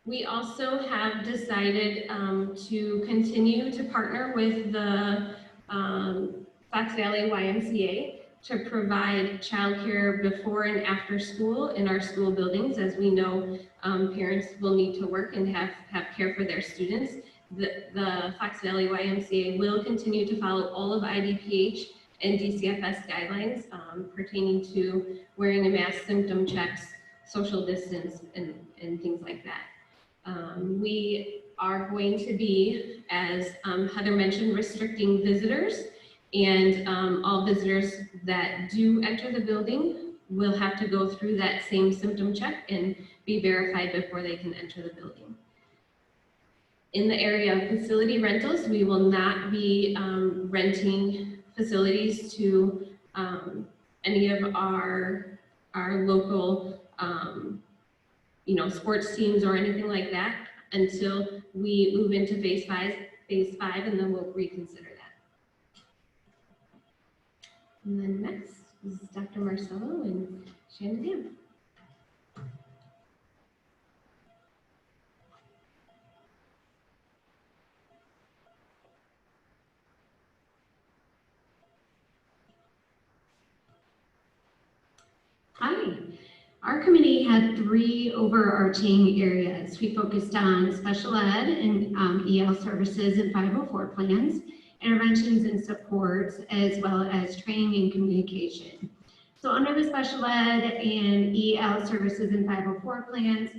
We also have decided to continue to partner with the Fox Valley YMCA to provide childcare before and after school in our school buildings. As we know, parents will need to work and have care for their students. The Fox Valley YMCA will continue to follow all of IDPH and DCFS guidelines pertaining to wearing a mask, symptom checks, social distance, and things like that. We are going to be, as Heather mentioned, restricting visitors, and all visitors that do enter the building will have to go through that same symptom check and be verified before they can enter the building. In the area of facility rentals, we will not be renting facilities to any of our local sports teams or anything like that until we move into phase five, and then we'll reconsider that. And then next is Dr. Marcello and Shannon Dam. Hi. Our committee had 3 overarching areas. We focused on special ed and EL services and 504 plans, interventions and supports, as well as training and communication. So under the special ed and EL services and 504 plans,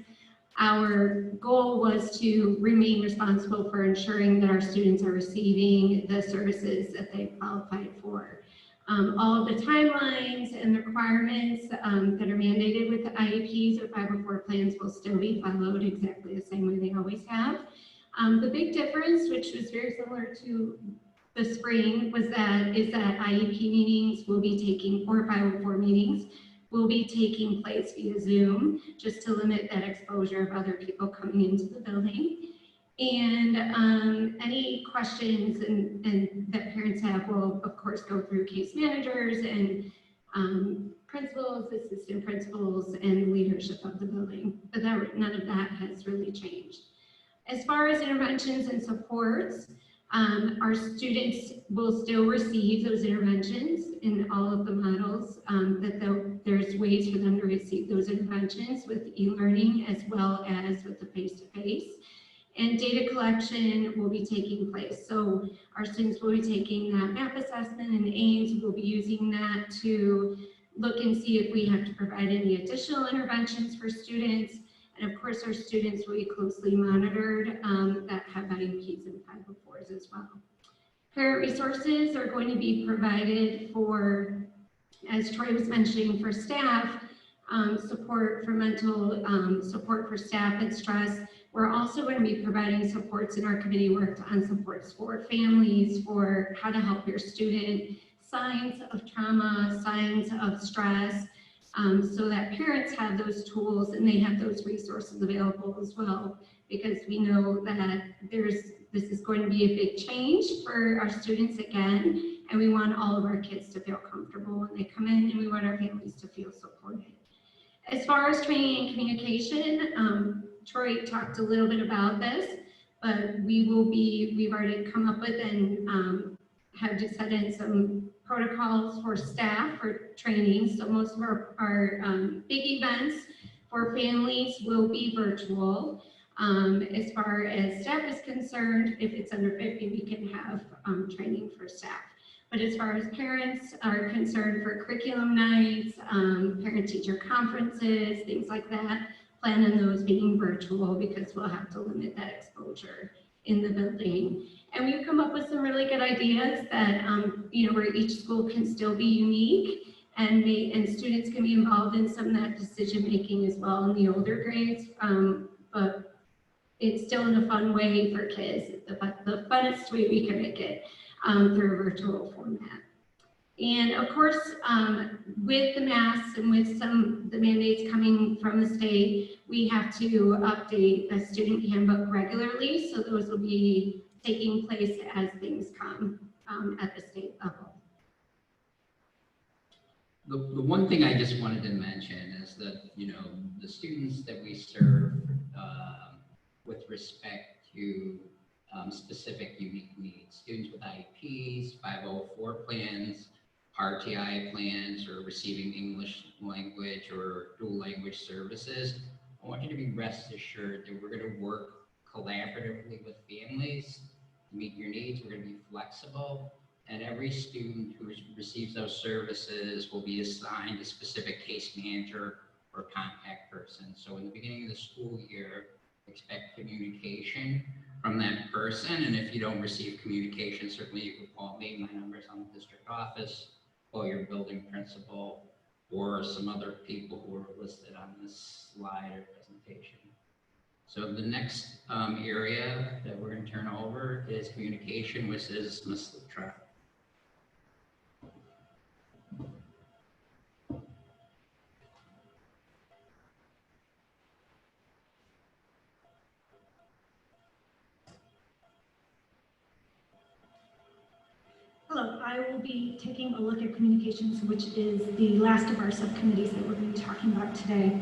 our goal was to remain responsible for ensuring that our students are receiving the services that they qualified for. All of the timelines and the requirements that are mandated with the IEPs or 504 plans will still be followed exactly the same way they always have. The big difference, which was very similar to the spring, was that IEP meetings will be taking, or 504 meetings will be taking place via Zoom, just to limit that exposure of other people coming into the building. And any questions and that parents have will, of course, go through case managers and principals, assistant principals, and leadership of the building. But none of that has really changed. As far as interventions and supports, our students will still receive those interventions in all of the models, there's ways for them to receive those interventions with e-learning as well as with the face-to-face. And data collection will be taking place. So our students will be taking that MAP assessment and AIMS. We'll be using that to look and see if we have to provide any additional interventions for students. And of course, our students will be closely monitored that have IEPs and 504s as well. Parent resources are going to be provided for As Troy was mentioning, for staff, support for mental support for staff and stress. We're also going to be providing supports in our committee work on supports for families, for how to help your student, signs of trauma, signs of stress, so that parents have those tools and they have those resources available as well, because we know that this is going to be a big change for our students again, and we want all of our kids to feel comfortable when they come in, and we want our families to feel supported. As far as training and communication, Troy talked a little bit about this, but we've already come up with and have just set in some protocols for staff for training. So most of our big events for families will be virtual. As far as staff is concerned, if it's under 50, we can have training for staff. But as far as parents are concerned, for curriculum nights, parent-teacher conferences, things like that, plan on those being virtual because we'll have to limit that exposure in the building. And we've come up with some really good ideas that, where each school can still be unique and students can be involved in some of that decision-making as well in the older grades, but it's still in a fun way for kids, the funnest way we can make it. Through a virtual format. And of course, with the masks and with the mandates coming from the state, we have to update the student handbook regularly. So those will be taking place as things come at the state level. The one thing I just wanted to mention is that, the students that we serve with respect to specific unique needs. Students with IEPs, 504 plans, RTI plans, or receiving English language or dual language services. I want you to be rest assured that we're going to work collaboratively with families to meet your needs. We're going to be flexible, and every student who receives those services will be assigned a specific case manager or contact person. So in the beginning of the school year, expect communication from that person, and if you don't receive communication, certainly you can call me. My number is on the district office, call your building principal, or some other people who are listed on this slide or presentation. So the next area that we're going to turn over is communication, which is Ms. Lutra. Hello, I will be taking a look at communications, which is the last of our subcommittees that we're going to be talking about today.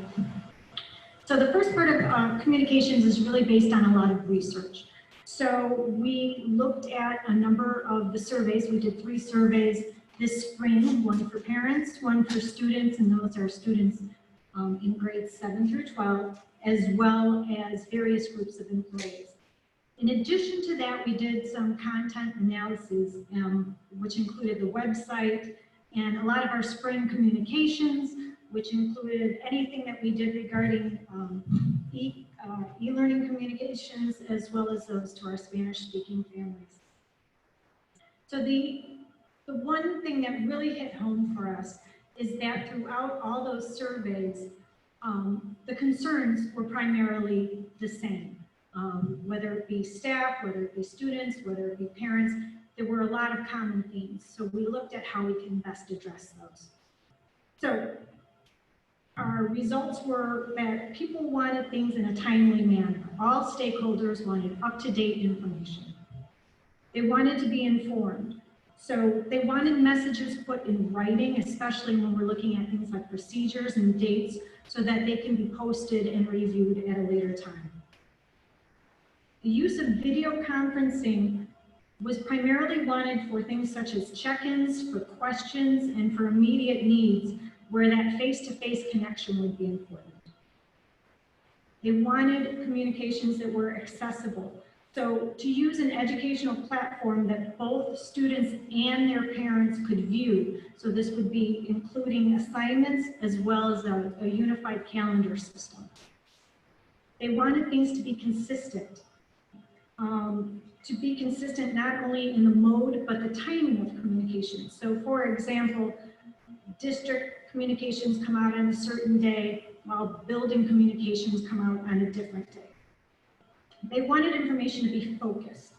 So the first part of communications is really based on a lot of research. So we looked at a number of the surveys. We did 3 surveys this spring, one for parents, one for students, and those are students in grades 7 through 12, as well as various groups of employees. In addition to that, we did some content analysis, which included the website and a lot of our spring communications, which included anything that we did regarding e-learning communications, as well as those to our Spanish-speaking families. So the one thing that really hit home for us is that throughout all those surveys, the concerns were primarily the same. Whether it be staff, whether it be students, whether it be parents, there were a lot of common themes. So we looked at how we can best address those. So our results were that people wanted things in a timely manner. All stakeholders wanted up-to-date information. They wanted to be informed. So they wanted messages put in writing, especially when we're looking at things like procedures and dates, so that they can be posted and reviewed at a later time. The use of video conferencing was primarily wanted for things such as check-ins, for questions, and for immediate needs where that face-to-face connection would be important. They wanted communications that were accessible. So to use an educational platform that both students and their parents could view. So this would be including assignments as well as a unified calendar system. They wanted things to be consistent. Not only in the mode, but the timing of communication. So for example, district communications come out on a certain day, while building communications come out on a different day. They wanted information to be focused.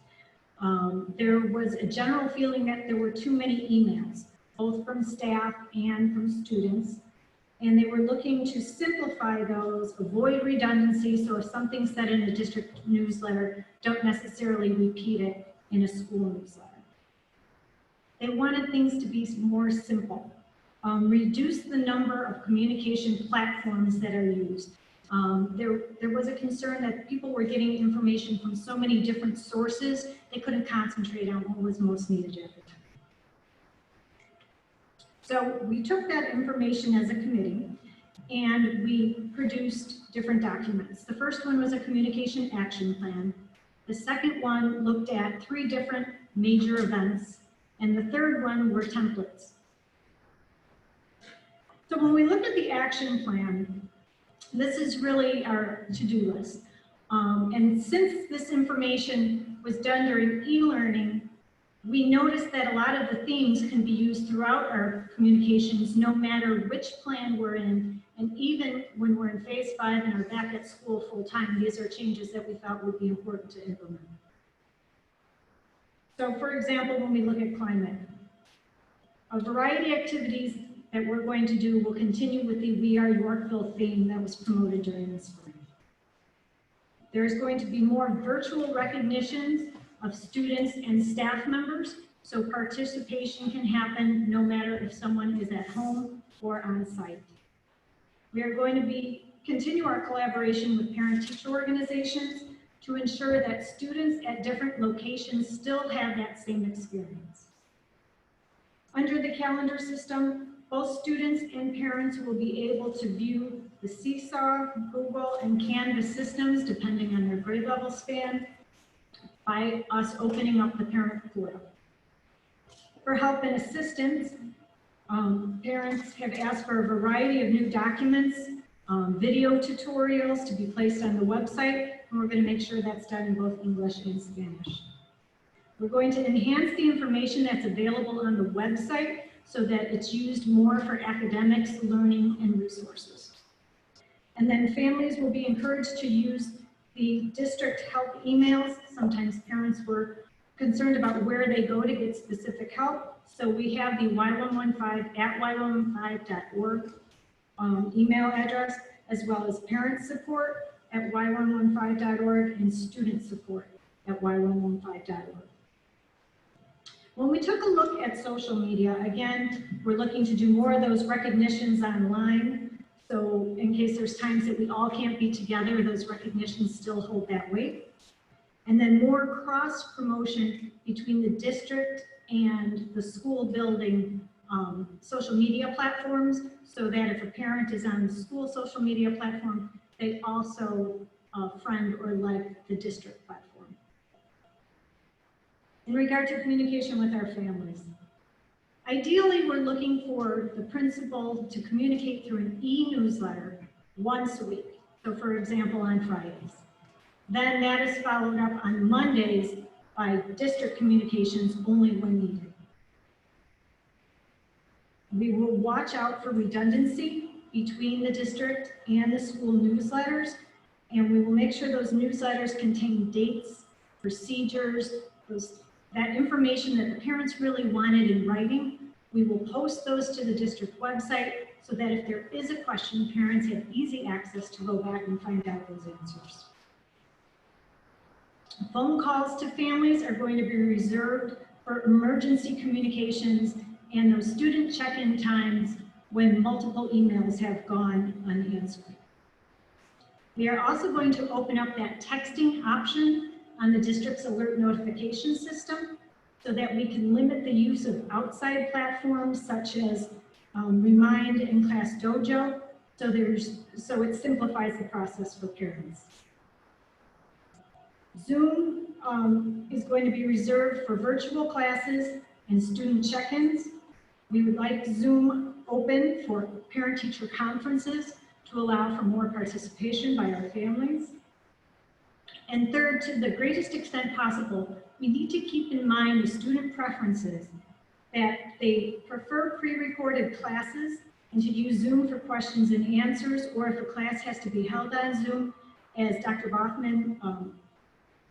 There was a general feeling that there were too many emails, both from staff and from students, and they were looking to simplify those, avoid redundancy, so if something's said in a district newsletter, don't necessarily repeat it in a school newsletter. They wanted things to be more simple. Reduce the number of communication platforms that are used. There was a concern that people were getting information from so many different sources, they couldn't concentrate on what was most needed at the time. So we took that information as a committee and we produced different documents. The first one was a communication action plan. The second one looked at 3 different major events, and the third one were templates. So when we look at the action plan, this is really our to-do list. And since this information was done during e-learning, we noticed that a lot of the themes can be used throughout our communications, no matter which plan we're in. And even when we're in phase 5 and are back at school full-time, these are changes that we thought would be important to implement. So for example, when we look at climate, a variety of activities that we're going to do will continue with the We Are Yorkville theme that was promoted during the spring. There's going to be more virtual recognitions of students and staff members, so participation can happen no matter if someone is at home or on site. We are going to continue our collaboration with parent-teacher organizations to ensure that students at different locations still have that same experience. Under the calendar system, both students and parents will be able to view the Seesaw, Google, and Canvas systems, depending on their grade level span, by us opening up the parent portal. For help and assistance, parents have asked for a variety of new documents, video tutorials to be placed on the website, and we're going to make sure that's done in both English and Spanish. We're going to enhance the information that's available on the website so that it's used more for academics, learning, and resources. And then families will be encouraged to use the district help emails. Sometimes parents were concerned about where they go to get specific help. So we have the y115@y115.org email address, as well as parent support at y115.org and student support at y115.org. When we took a look at social media, again, we're looking to do more of those recognitions online. So in case there's times that we all can't be together, those recognitions still hold that weight. And then more cross promotion between the district and the school building social media platforms, so that if a parent is on the school social media platform, they also friend or like the district platform. In regard to communication with our families, ideally we're looking for the principal to communicate through an e-newsletter once a week. So for example, on Fridays. Then that is followed up on Mondays by district communications only when needed. We will watch out for redundancy between the district and the school newsletters, and we will make sure those newsletters contain dates, procedures, that information that the parents really wanted in writing. We will post those to the district website so that if there is a question, parents have easy access to go back and find out those answers. Phone calls to families are going to be reserved for emergency communications and those student check-in times when multiple emails have gone unanswered. We are also going to open up that texting option on the district's alert notification system so that we can limit the use of outside platforms such as Remind and Class Dojo, so it simplifies the process for parents. Zoom is going to be reserved for virtual classes and student check-ins. We would like Zoom open for parent-teacher conferences to allow for more participation by our families. And third, to the greatest extent possible, we need to keep in mind the student preferences that they prefer pre-recorded classes and to use Zoom for questions and answers, or if a class has to be held on Zoom, as Dr. Bachman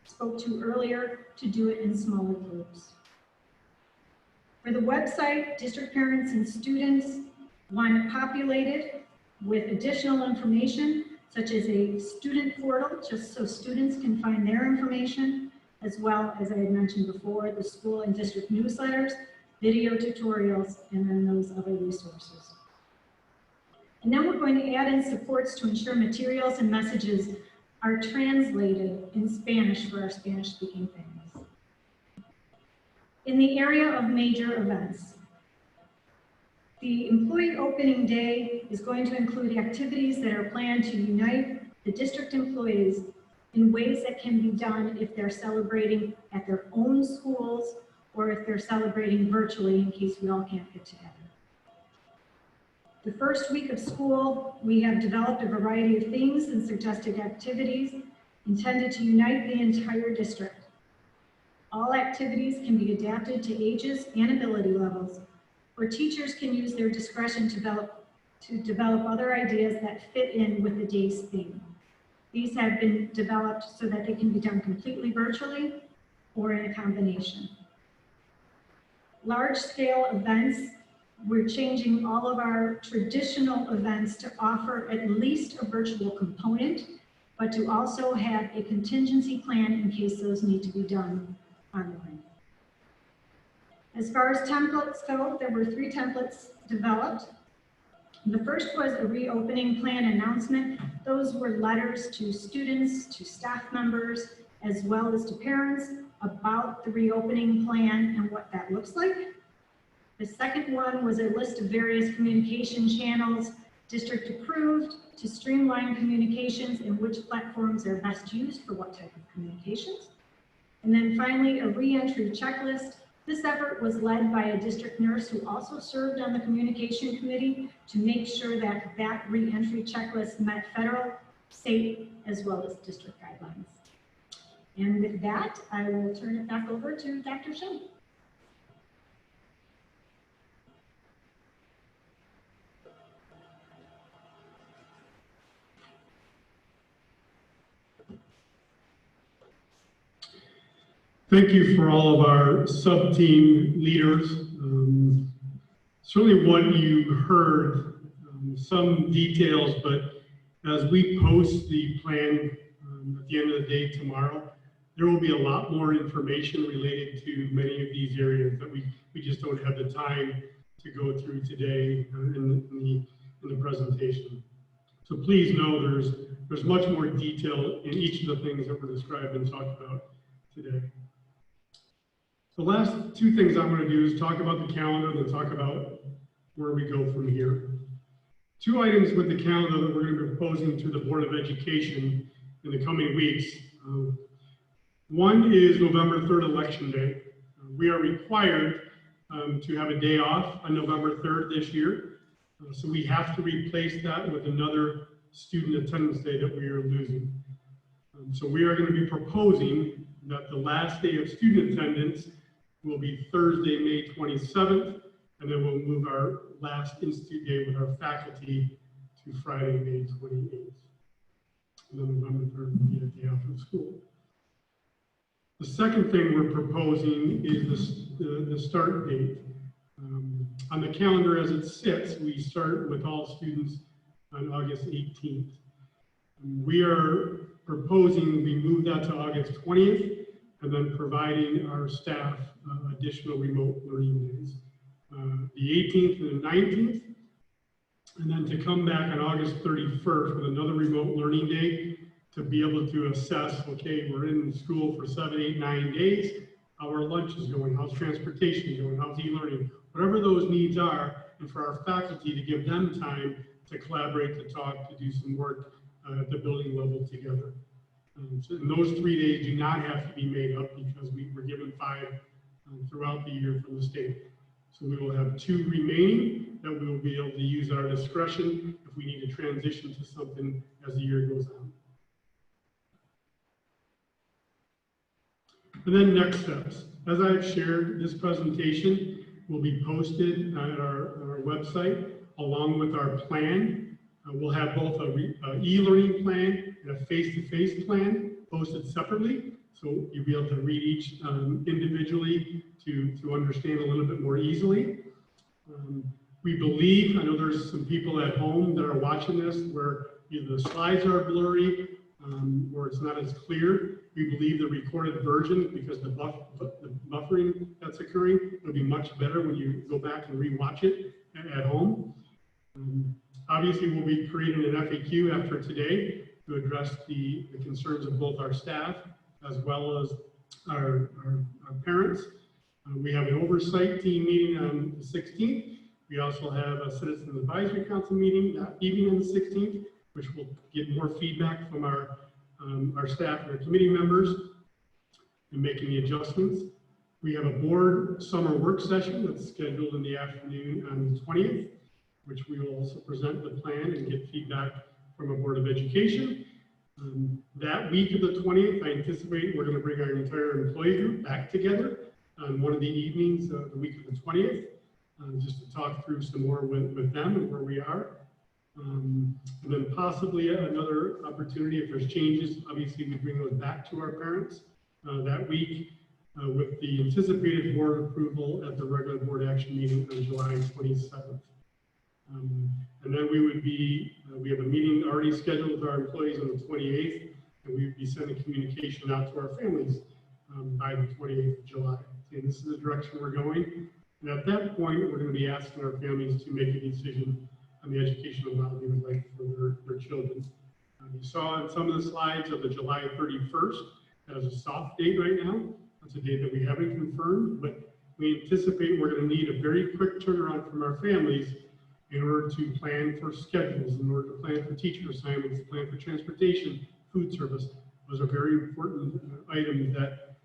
spoke to earlier, to do it in smaller groups. For the website, district parents and students want it populated with additional information, such as a student portal, just so students can find their information, as well as I had mentioned before, the school and district newsletters, video tutorials, and then those other resources. And then we're going to add in supports to ensure materials and messages are translated in Spanish for our Spanish-speaking families. In the area of major events, the employee opening day is going to include activities that are planned to unite the district employees in ways that can be done if they're celebrating at their own schools or if they're celebrating virtually in case we all can't get together. The first week of school, we have developed a variety of themes and suggested activities intended to unite the entire district. All activities can be adapted to ages and ability levels, where teachers can use their discretion to develop other ideas that fit in with the day's theme. These have been developed so that they can be done completely virtually or in a combination. Large-scale events, we're changing all of our traditional events to offer at least a virtual component, but to also have a contingency plan in case those need to be done online. As far as templates go, there were 3 templates developed. The first was a reopening plan announcement. Those were letters to students, to staff members, as well as to parents about the reopening plan and what that looks like. The second one was a list of various communication channels, district approved, to streamline communications and which platforms are best used for what type of communications. And then finally, a re-entry checklist. This effort was led by a district nurse who also served on the communication committee to make sure that that re-entry checklist met federal, state, as well as district guidelines. And with that, I will turn it back over to Dr. Shen. Thank you for all of our sub-team leaders. Certainly what you heard, some details, but as we post the plan at the end of the day tomorrow, there will be a lot more information related to many of these areas that we just don't have the time to go through today in the presentation. So please know there's much more detail in each of the things that were described and talked about today. The last 2 things I want to do is talk about the calendar and then talk about where we go from here. 2 items with the calendar that we're going to be proposing to the Board of Education in the coming weeks. One is November 3rd, Election Day. We are required to have a day off on November 3rd this year. So we have to replace that with another student attendance day that we are losing. So we are going to be proposing that the last day of student attendance will be Thursday, May 27th, and then we'll move our last institute day with our faculty to Friday, May 28th. And then November 3rd will be the day after school. The second thing we're proposing is the start date. On the calendar as it sits, we start with all students on August 18th. We are proposing we move that to August 20th, and then providing our staff additional remote learning days. The 18th and the 19th, and then to come back on August 31st with another remote learning day to be able to assess, okay, we're in school for 7, 8, 9 days, how our lunch is going, how's transportation going, how's e-learning, whatever those needs are, and for our faculty to give them time to collaborate, to talk, to do some work at the building level together. So those 3 days do not have to be made up because we were given 5 throughout the year from the state. So we will have 2 remaining that we will be able to use at our discretion if we need to transition to something as the year goes on. And then next steps. As I've shared this presentation, will be posted on our website along with our plan. We'll have both a e-learning plan and a face-to-face plan posted separately. So you'll be able to read each individually to understand a little bit more easily. We believe, I know there's some people at home that are watching this where either the slides are blurry or it's not as clear. We believe the recorded version, because the buffering that's occurring, will be much better when you go back and rewatch it at home. Obviously, we'll be creating an FAQ after today to address the concerns of both our staff as well as our parents. We have an oversight team meeting on the 16th. We also have a Citizens Advisory Council meeting that evening on the 16th, which will get more feedback from our staff and our committee members and making the adjustments. We have a board summer work session that's scheduled in the afternoon on the 20th, which we will also present the plan and get feedback from a Board of Education. That week of the 20th, I anticipate we're going to bring our entire employee group back together on one of the evenings the week of the 20th, just to talk through some more with them and where we are. And then possibly another opportunity, if there's changes, obviously we bring those back to our parents that week with the anticipated board approval at the regular board action meeting on July 27th. And then we would be, we have a meeting already scheduled with our employees on the 28th, and we would be sending communication out to our families by the 28th of July. And this is the direction we're going. And at that point, we're going to be asking our families to make a decision on the educational model they would like for their children. You saw on some of the slides of the July 31st, that is a soft date right now. That's a date that we haven't confirmed, but we anticipate we're going to need a very quick turnaround from our families in order to plan for schedules, in order to plan for teacher assignments, plan for transportation, food service. Those are very important items that,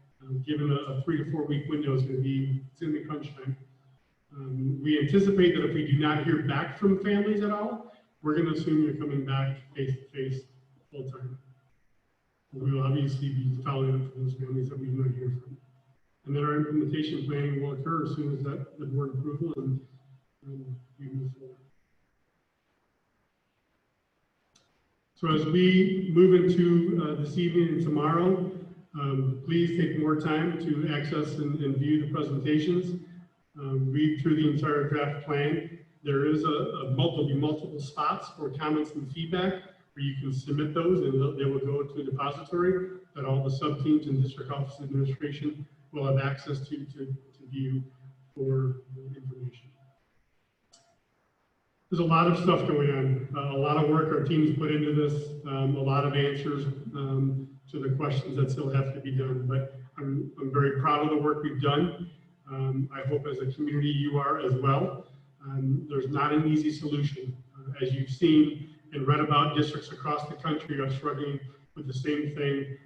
given a 3 to 4 week window, is going to be crunch time. We anticipate that if we do not hear back from families at all, we're going to assume you're coming back face to face full time. We will obviously be following up for those families that we do not hear from. And then our implementation planning will occur as soon as the board approval and we move forward. So as we move into this evening and tomorrow, please take more time to access and view the presentations. Read through the entire draft plan. There is multiple spots for comments and feedback where you can submit those, and they will go to a depository that all the sub-teams and district office administration will have access to view for information. There's a lot of stuff going on, a lot of work our teams put into this, a lot of answers to the questions that still have to be done, but I'm very proud of the work we've done. I hope as a community you are as well. There's not an easy solution. As you've seen and read about, districts across the country are struggling with the same thing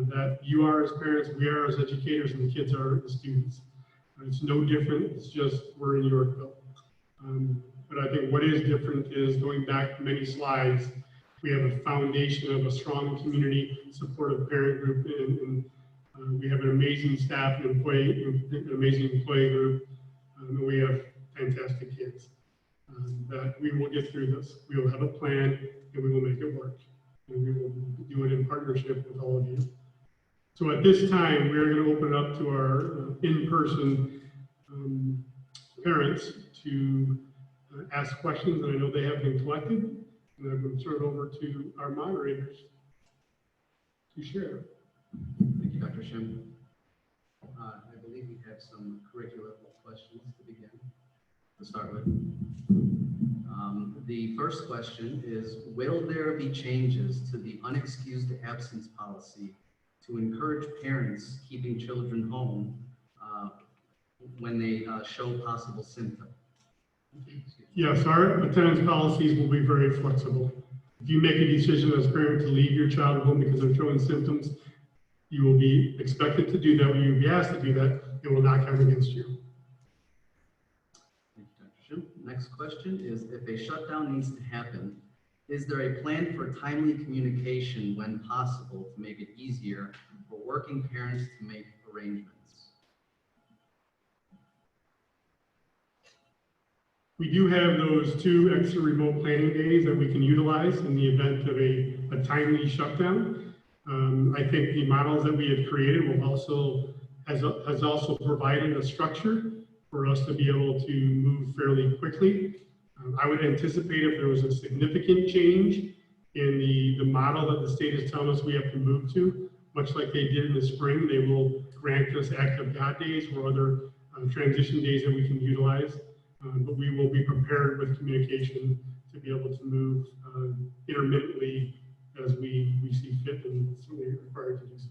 that you are as parents, we are as educators, and the kids are the students. It's no different, it's just we're in Yorkville. But I think what is different is, going back many slides, we have a foundation of a strong community supportive parent group, and we have an amazing staff and an amazing employee group, and we have fantastic kids. That we will get through this. We will have a plan, and we will make it work. And we will do it in partnership with all of you. So at this time, we are going to open up to our in-person parents to ask questions, and I know they have been collected, and I'm going to turn it over to our moderators to share. Thank you, Dr. Shim. I believe we have some curricular questions to begin, to start with. The first question is, will there be changes to the unexcused absence policy to encourage parents keeping children home when they show possible symptoms? Yes, our attendance policies will be very flexible. If you make a decision as a parent to leave your child at home because they're showing symptoms, you will be expected to do that. When you will be asked to do that, it will not count against you. Thank you, Dr. Shim. Next question is, if a shutdown needs to happen, is there a plan for timely communication when possible to make it easier for working parents to make arrangements? We do have those 2 extra remote planning days that we can utilize in the event of a timely shutdown. I think the models that we have created has also provided a structure for us to be able to move fairly quickly. I would anticipate if there was a significant change in the model that the state is telling us we have to move to, much like they did in the spring, they will grant us active God days or other transition days that we can utilize. But we will be prepared with communication to be able to move intermittently as we see fit and certainly required to do so.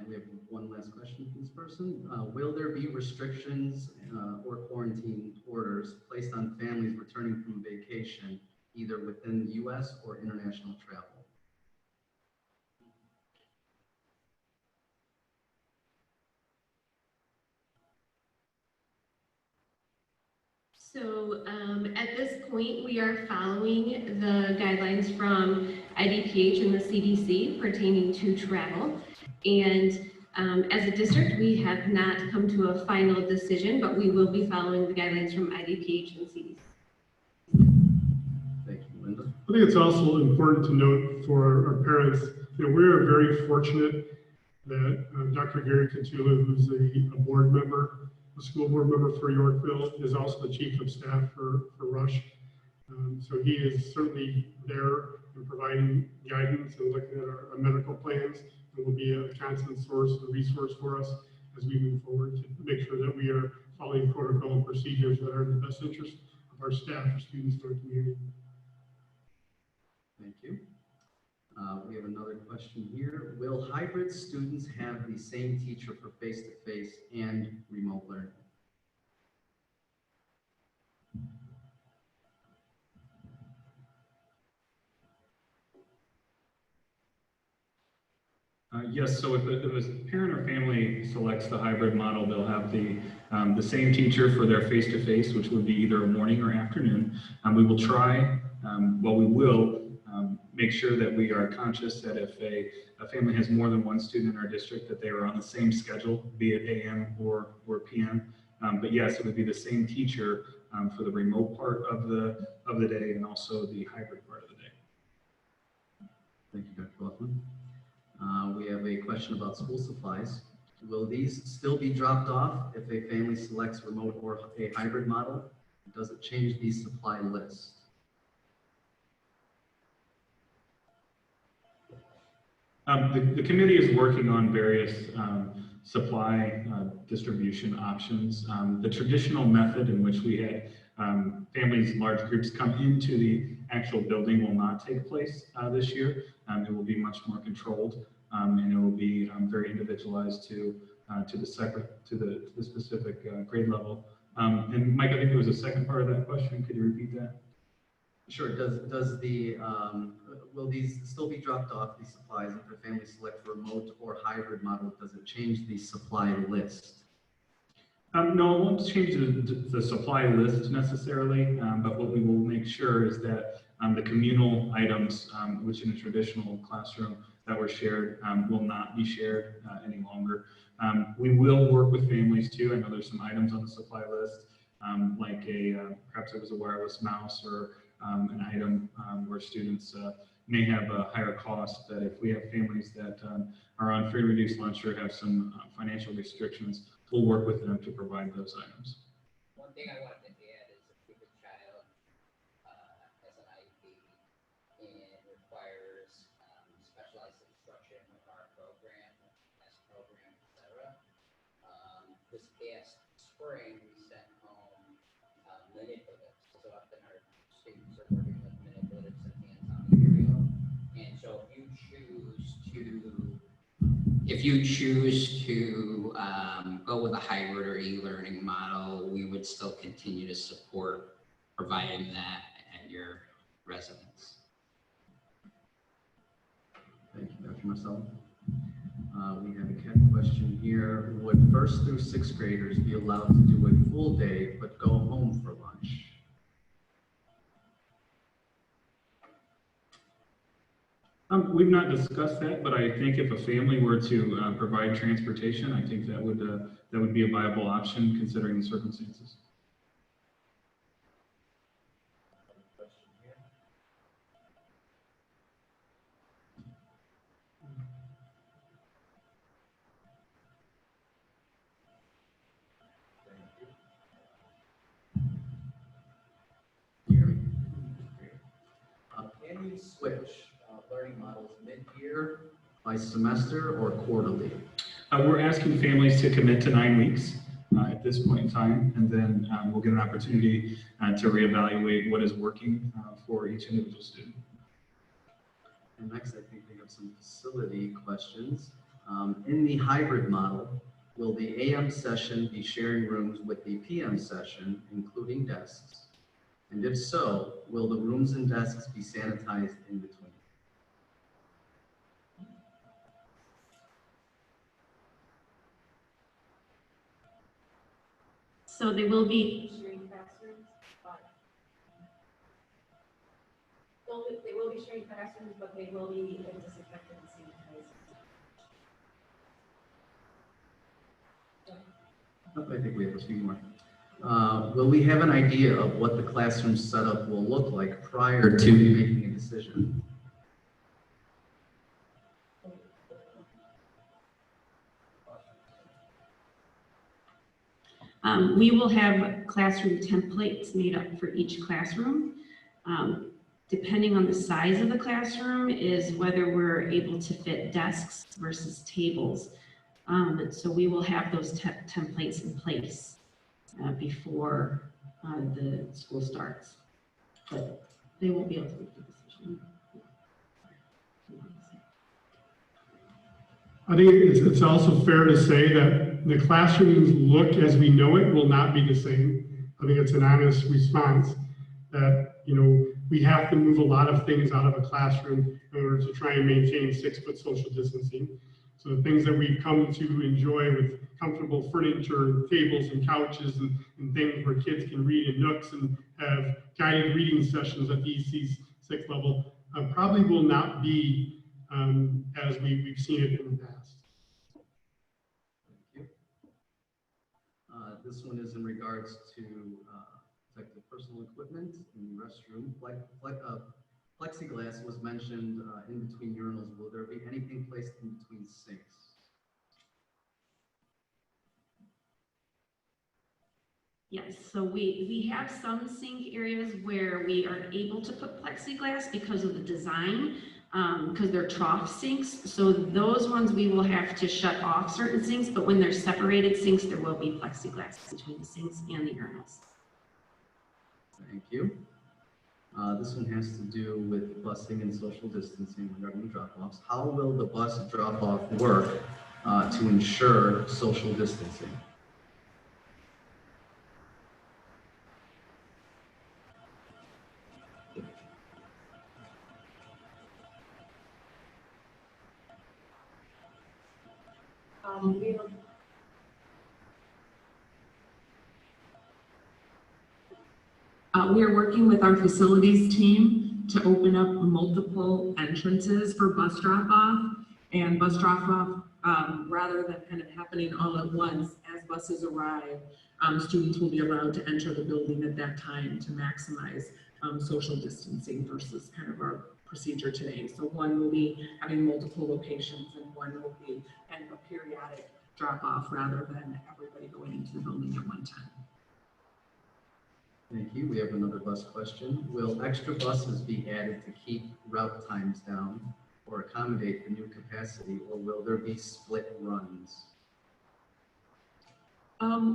And we have one last question from this person. Will there be restrictions or quarantine orders placed on families returning from vacation, either within the U.S. or international travel? So at this point, we are following the guidelines from IDPH and the CDC pertaining to travel. And as a district, we have not come to a final decision, but we will be following the guidelines from IDPH and CDC. Thank you, Linda. I think it's also important to note for our parents, we're very fortunate that Dr. Gary Catula, who's a board member, a school board member for Yorkville, is also the chief of staff for Rush. So he is certainly there in providing guidance and looking at our medical plans, and will be a constant source and resource for us as we move forward to make sure that we are following protocol and procedures that are in the best interest of our staff, our students, and our community. Thank you. We have another question here. Will hybrid students have the same teacher for face-to-face and remote learning? Yes, so if a parent or family selects the hybrid model, they'll have the same teacher for their face-to-face, which would be either a morning or afternoon. We will try, we will make sure that we are conscious that if a family has more than one student in our district, that they are on the same schedule, be it AM or PM. But yes, it would be the same teacher for the remote part of the day and also the hybrid part of the day. Thank you, Dr. Hoffman. We have a question about school supplies. Will these still be dropped off if a family selects remote or a hybrid model? Does it change the supply list? The committee is working on various supply distribution options. The traditional method in which we had families, large groups come into the actual building will not take place this year. It will be much more controlled, and it will be very individualized to the specific grade level. And Mike, I think there was a second part of that question. Could you repeat that? Sure. Does the will these still be dropped off, these supplies, if the family selects remote or hybrid model? Does it change the supply list? No, it won't change the supply list necessarily, but what we will make sure is that the communal items, which in a traditional classroom that were shared, will not be shared any longer. We will work with families too. I know there's some items on the supply list, like perhaps it was a wireless mouse or an item where students may have a higher cost, that if we have families that are on free reduced lunch or have some financial restrictions, we'll work with them to provide those items. One thing I wanted to add is if a child has an IEP and requires specialized instruction with our program, S program, etc. This past spring, we sent home manipulatives. So often our students are working with manipulatives and hands-on material. And so if you choose to go with a hybrid or e-learning model, we would still continue to support providing that at your residence. Thank you, Dr. Marcel. We have a question here. Would 1st through 6th graders be allowed to do a full day but go home for lunch? We've not discussed that, but I think if a family were to provide transportation, I think that would be a viable option considering the circumstances. we switch learning models mid-year, by semester, or quarterly? We're asking families to commit to 9 weeks at this point in time, and then we'll get an opportunity to reevaluate what is working for each individual student. And next, I think we have some facility questions. In the hybrid model, will the AM session be sharing rooms with the PM session, including desks? And if so, will the rooms and desks be sanitized in between? So they will be sharing classrooms, but they will be sharing classrooms, but they will be disinfected and sanitized. I think we have a few more. Will we have an idea of what the classroom setup will look like prior to making a decision? We will have classroom templates made up for each classroom. Depending on the size of the classroom is whether we're able to fit desks versus tables. So we will have those templates in place before the school starts, but they won't be able to make the decision. I think it's also fair to say that the classrooms look as we know it will not be the same. I think it's an honest response that, you know, we have to move a lot of things out of a classroom in order to try and maintain 6-foot social distancing. So the things that we've come to enjoy with comfortable furniture, tables and couches and things where kids can read in nooks and have guided reading sessions at the EC 6 level probably will not be as we've seen it in the past. Thank you. This one is in regards to protective personal equipment in the restroom. Plexiglass was mentioned in between urinals. Will there be anything placed in between sinks? Yes, so we have some sink areas where we are able to put plexiglass because of the design, because they're trough sinks. So those ones we will have to shut off certain sinks, but when they're separated sinks, there will be plexiglass between the sinks and the urinals. Thank you. This one has to do with busing and social distancing regarding drop-offs. How will the bus drop-off work to ensure social distancing? We are working with our facilities team to open up multiple entrances for bus drop-off, and bus drop-off, rather than kind of happening all at once as buses arrive, students will be allowed to enter the building at that time to maximize social distancing versus kind of our procedure today. So one will be having multiple locations and one will be kind of a periodic drop-off rather than everybody going into the building at one time. Thank you. We have another bus question. Will extra buses be added to keep route times down or accommodate the new capacity, or will there be split runs?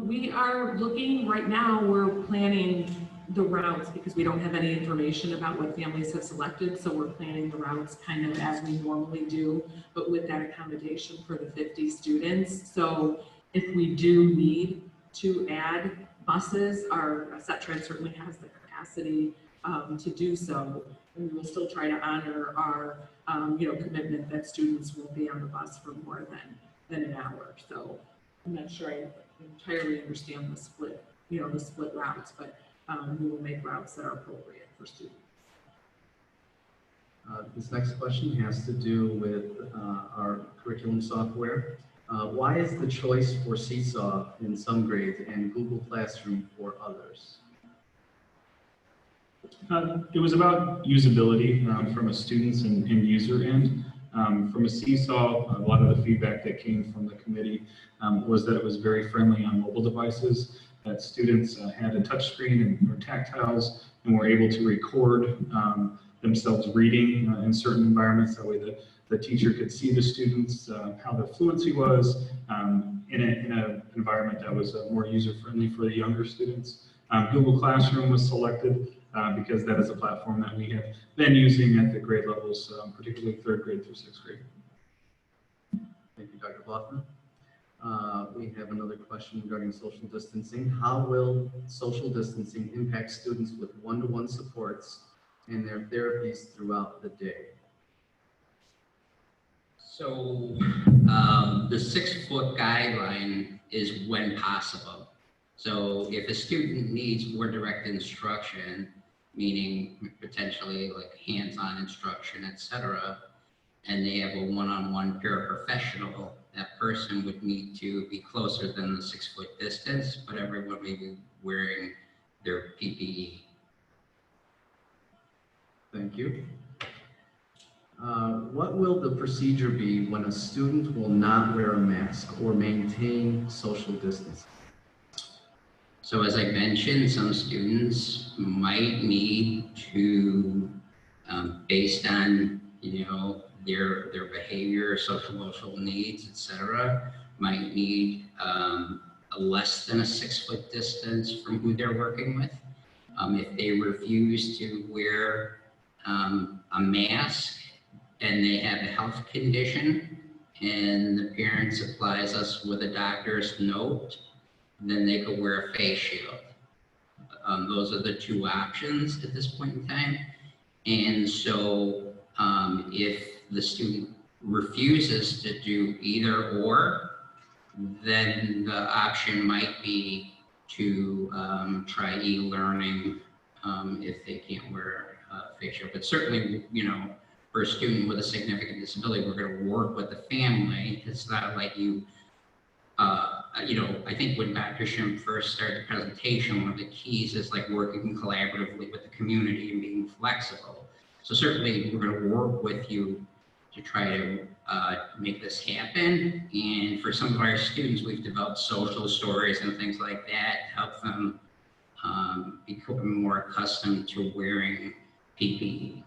We are looking right now, we're planning the routes because we don't have any information about what families have selected. So we're planning the routes kind of as we normally do, but with that accommodation for the 50 students. So if we do need to add buses, our set-trans certainly has the capacity to do so. And we will still try to honor our commitment that students will be on the bus for more than an hour. So I'm not sure I entirely understand the split, the split routes, but we will make routes that are appropriate for students. This next question has to do with our curriculum software. Why is the choice for Seesaw in some grades and Google Classroom for others? It was about usability from a student's and user end. From a Seesaw, a lot of the feedback that came from the committee was that it was very friendly on mobile devices, that students had a touch screen or tactiles and were able to record themselves reading in certain environments. That way the teacher could see the students, how their fluency was in an environment that was more user-friendly for the younger students. Google Classroom was selected because that is a platform that we have been using at the grade levels, particularly 3rd grade through 6th grade. Thank you, Dr. Hoffman. We have another question regarding social distancing. How will social distancing impact students with one-to-one supports and their therapies throughout the day? So the 6-foot guideline is when possible. So if a student needs more direct instruction, meaning potentially like hands-on instruction, etc., and they have a one-on-one paraprofessional, that person would need to be closer than the 6-foot distance, but everyone may be wearing their PPE. Thank you. What will the procedure be when a student will not wear a mask or maintain social distance? So as I mentioned, some students might need to, based on, their behavior, social emotional needs, etc., might need a less than a 6-foot distance from who they're working with. If they refuse to wear a mask and they have a health condition and the parent supplies us with a doctor's note, then they could wear a face shield. Those are the 2 options at this point in time. And so if the student refuses to do either or, then the option might be to try e-learning if they can't wear a face shield. But certainly, for a student with a significant disability, we're going to work with the family. It's not like I think when Dr. Schimm first started the presentation, one of the keys is like working collaboratively with the community and being flexible. So certainly we're going to work with you to try to make this happen. And for some of our students, we've developed social stories and things like that to help them become more accustomed to wearing PPE.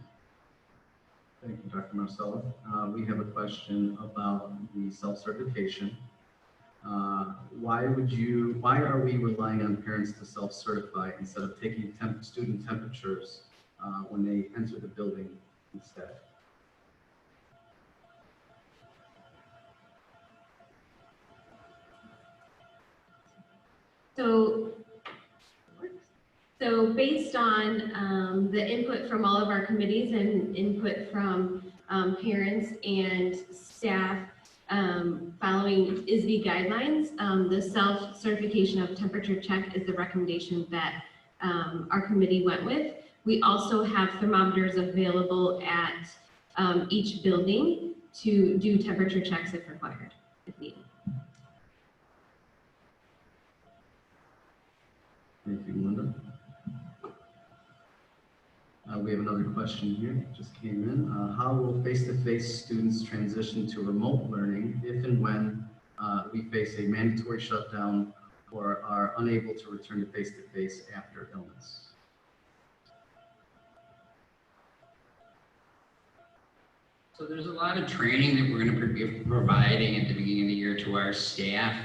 Thank you, Dr. Marcella. We have a question about the self-certification. Why are we relying on parents to self-certify instead of taking student temperatures when they enter the building instead? So based on the input from all of our committees and input from parents and staff, following ISB guidelines, the self-certification of temperature check is the recommendation that our committee went with. We also have thermometers available at each building to do temperature checks if required, if needed. Thank you, Linda. We have another question here, just came in. How will face-to-face students transition to remote learning if and when we face a mandatory shutdown or are unable to return to face-to-face after illness? So there's a lot of training that we're going to be providing at the beginning of the year to our staff.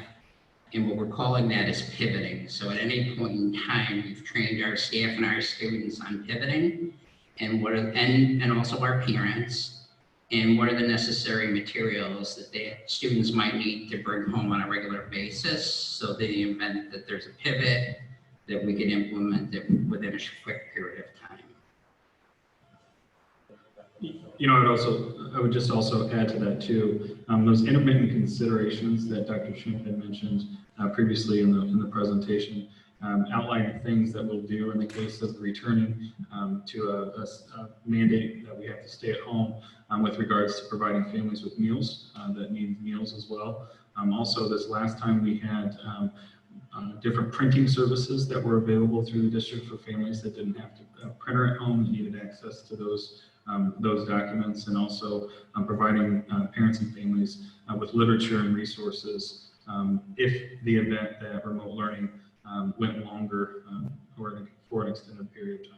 And what we're calling that is pivoting. So at any point in time, we've trained our staff and our students on pivoting and and also our parents, and what are the necessary materials that the students might need to bring home on a regular basis. So the event that there's a pivot, that we can implement it within a quick period of time. I would just also add to that too, those intermittent considerations that Dr. Schimm had mentioned previously in the presentation, outlining things that we'll do in the case of returning to a mandate that we have to stay at home with regards to providing families with meals that need meals as well. Also, this last time we had different printing services that were available through the district for families that didn't have to printer at home and needed access to those documents, and also providing parents and families with literature and resources if the event that remote learning went longer or for an extended period of time.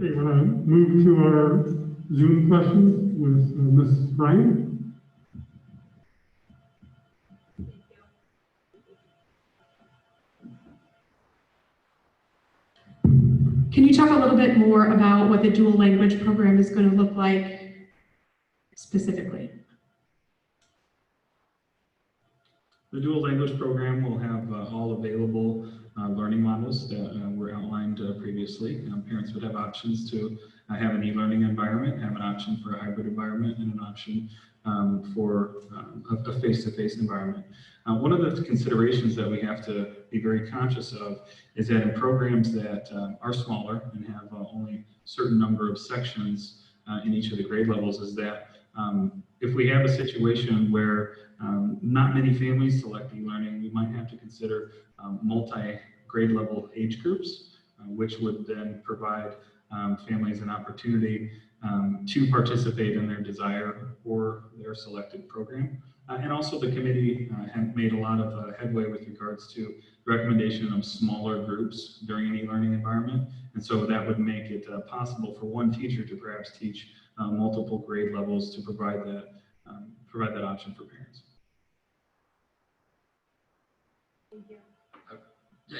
Okay, want to move to our Zoom questions with Ms. Ryan? Can you talk a little bit more about what the dual language program is going to look like specifically? The dual language program will have all available learning models that were outlined previously. Parents would have options to have an e-learning environment, have an option for a hybrid environment, and an option for a face-to-face environment. One of the considerations that we have to be very conscious of is that in programs that are smaller and have only a certain number of sections in each of the grade levels is that if we have a situation where not many families select e-learning, we might have to consider multi-grade level age groups, which would then provide families an opportunity to participate in their desire or their selected program. And also the committee have made a lot of headway with regards to recommendation of smaller groups during an e-learning environment. And so that would make it possible for one teacher to perhaps teach multiple grade levels to provide that option for parents.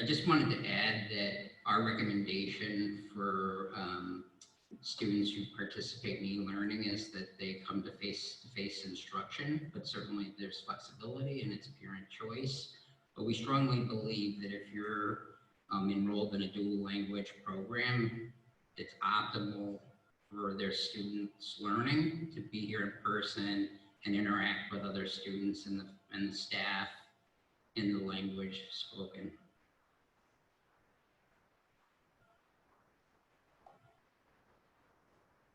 I just wanted to add that our recommendation for students who participate in e-learning is that they come to face-to-face instruction, but certainly there's flexibility and it's parent choice. But we strongly believe that if you're enrolled in a dual language program, it's optimal for their students' learning to be here in person and interact with other students and the staff in the language spoken.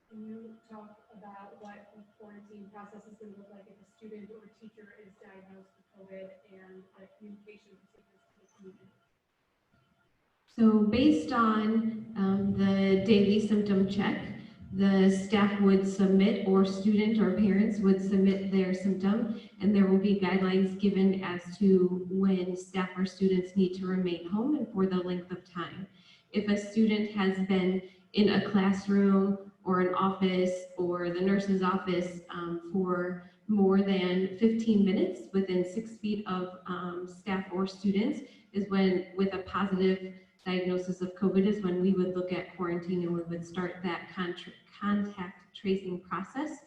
Can you talk about what the quarantine process is going to look like if a student or a teacher is diagnosed with COVID and the communication procedures to the community? So based on the daily symptom check, the staff would submit, or student or parents would submit their symptom, and there will be guidelines given as to when staff or students need to remain home and for the length of time. If a student has been in a classroom or an office or the nurse's office for more than 15 minutes within 6 feet of staff or students is when, with a positive diagnosis of COVID, is when we would look at quarantine and we would start that contact tracing process.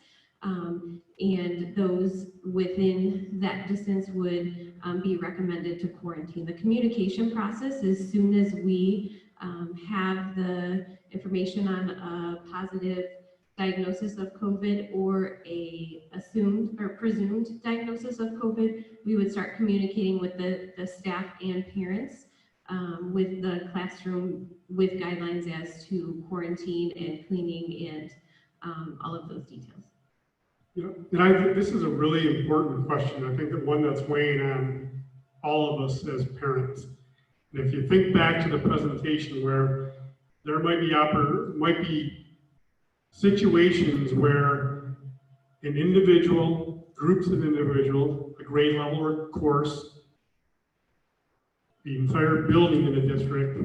And those within that distance would be recommended to quarantine. The communication process, as soon as we have the information on a positive diagnosis of COVID or a assumed or presumed diagnosis of COVID, we would start communicating with the staff and parents with the classroom with guidelines as to quarantine and cleaning and all of those details. Yeah, and I think this is a really important question. I think that one that's weighing on all of us as parents. And if you think back to the presentation where there might be situations where an individual, groups of individuals, a grade level or course, the entire building in a district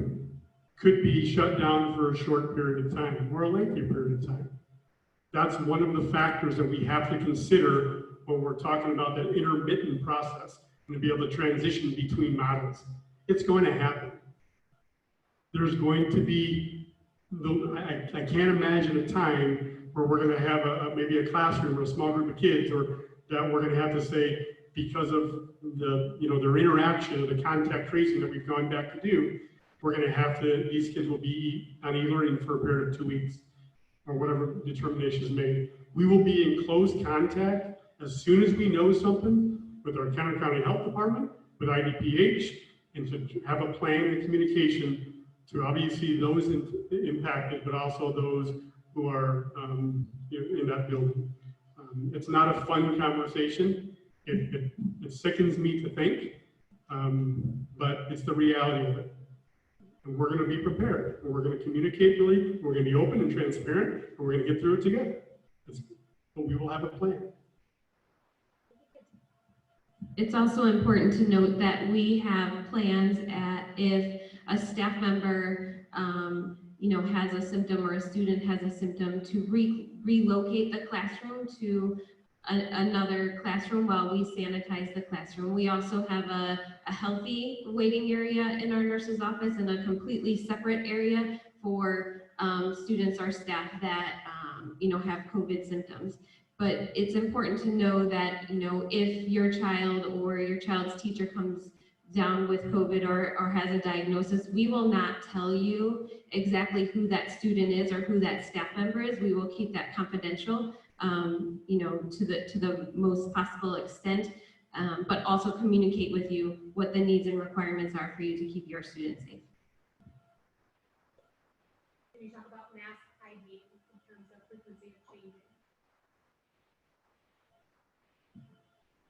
could be shut down for a short period of time or a lengthy period of time. That's one of the factors that we have to consider when we're talking about that intermittent process and to be able to transition between models. It's going to happen. There's going to be, I can't imagine a time where we're going to have maybe a classroom or a small group of kids, or that we're going to have to say, because of their interaction or the contact tracing that we've gone back to do, we're going to have to, these kids will be on e-learning for a period of 2 weeks or whatever determination is made. We will be in close contact as soon as we know something with our Kenner County Health Department, with IDPH, and to have a plan and communication to obviously those impacted, but also those who are in that building. It's not a fun conversation. It sickens me to think, but it's the reality of it. And we're going to be prepared, and we're going to communicate really, we're going to be open and transparent, and we're going to get through it together. But we will have a plan. It's also important to note that we have plans if a staff member has a symptom or a student has a symptom, to relocate the classroom to another classroom while we sanitize the classroom. We also have a healthy waiting area in our nurse's office and a completely separate area for students or staff that have COVID symptoms. But it's important to know that if your child or your child's teacher comes down with COVID or has a diagnosis, we will not tell you exactly who that student is or who that staff member is. We will keep that confidential, to the most possible extent, but also communicate with you what the needs and requirements are for you to keep your students safe. Can you talk about mask hygiene in terms of frequency of changing?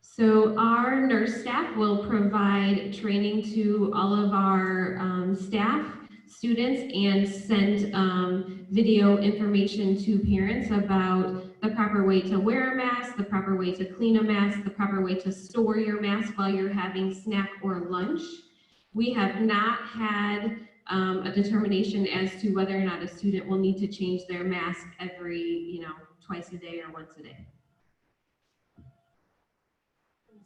So our nurse staff will provide training to all of our staff, students, and send video information to parents about the proper way to wear a mask, the proper way to clean a mask, the proper way to store your mask while you're having snack or lunch. We have not had a determination as to whether or not a student will need to change their mask every, twice a day or once a day.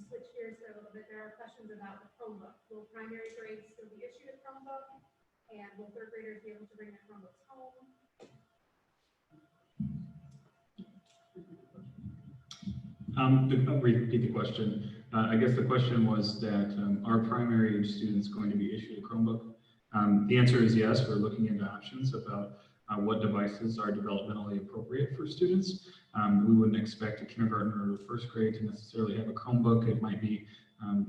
Switch gears for a little bit. There are questions about the Chromebook. Will primary grades still be issued a Chromebook? And will third graders be able to bring their Chromebooks home? I'll repeat the question. I guess the question was that are primary age students going to be issued a Chromebook? The answer is yes. We're looking into options about what devices are developmentally appropriate for students. We wouldn't expect a kindergartner or first grade to necessarily have a Chromebook. It might be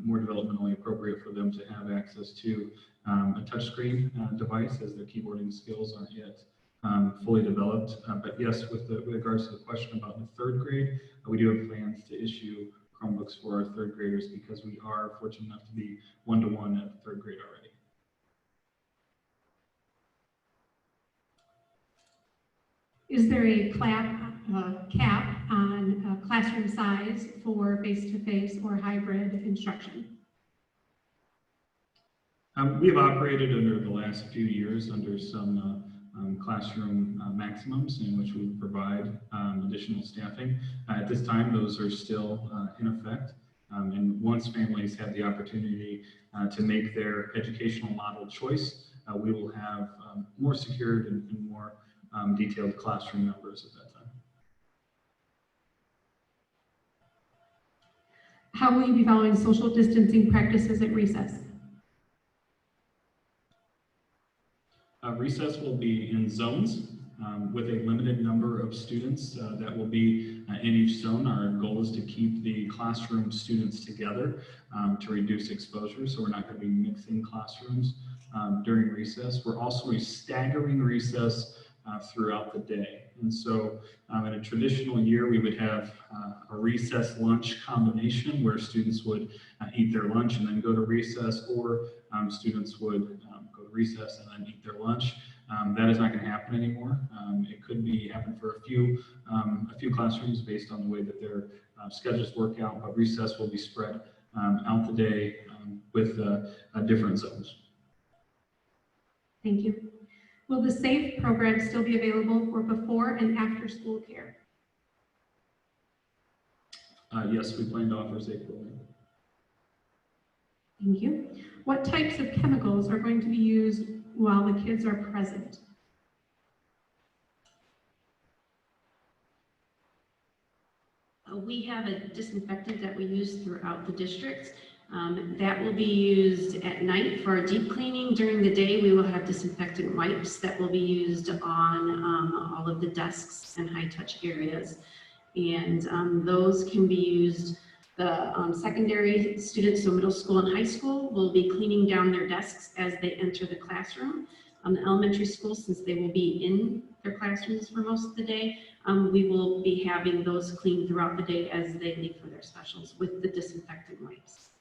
more developmentally appropriate for them to have access to a touchscreen device, as their keyboarding skills aren't yet fully developed. But yes, with regards to the question about the third grade, we do have plans to issue Chromebooks for our third graders because we are fortunate enough to be one-to-one at the third grade already. Is there a cap on classroom size for face-to-face or hybrid instruction? We have operated under the last few years under some classroom maximums in which we provide additional staffing. At this time, those are still in effect. And once families have the opportunity to make their educational model choice, we will have more secured and more detailed classroom numbers at that time. How will you be following social distancing practices at recess? Recess will be in zones with a limited number of students that will be in each zone. Our goal is to keep the classroom students together to reduce exposure, so we're not going to be mixing classrooms during recess. We're also staggering recess throughout the day. And so in a traditional year, we would have a recess lunch combination where students would eat their lunch and then go to recess, or students would go to recess and then eat their lunch. That is not going to happen anymore. It could happen for a few classrooms based on the way that their schedules work out, but recess will be spread out the day with different zones. Thank you. Will the SAFE program still be available for before and after school care? Yes, we plan to offer SAFE program. Thank you. What types of chemicals are going to be used while the kids are present? We have a disinfectant that we use throughout the district. That will be used at night for deep cleaning. During the day, we will have disinfectant wipes that will be used on all of the desks and high-touch areas. And those can be used, the secondary students, so middle school and high school, will be cleaning down their desks as they enter the classroom. The elementary school, since they will be in their classrooms for most of the day, we will be having those cleaned throughout the day as they leave for their specials with the disinfectant wipes.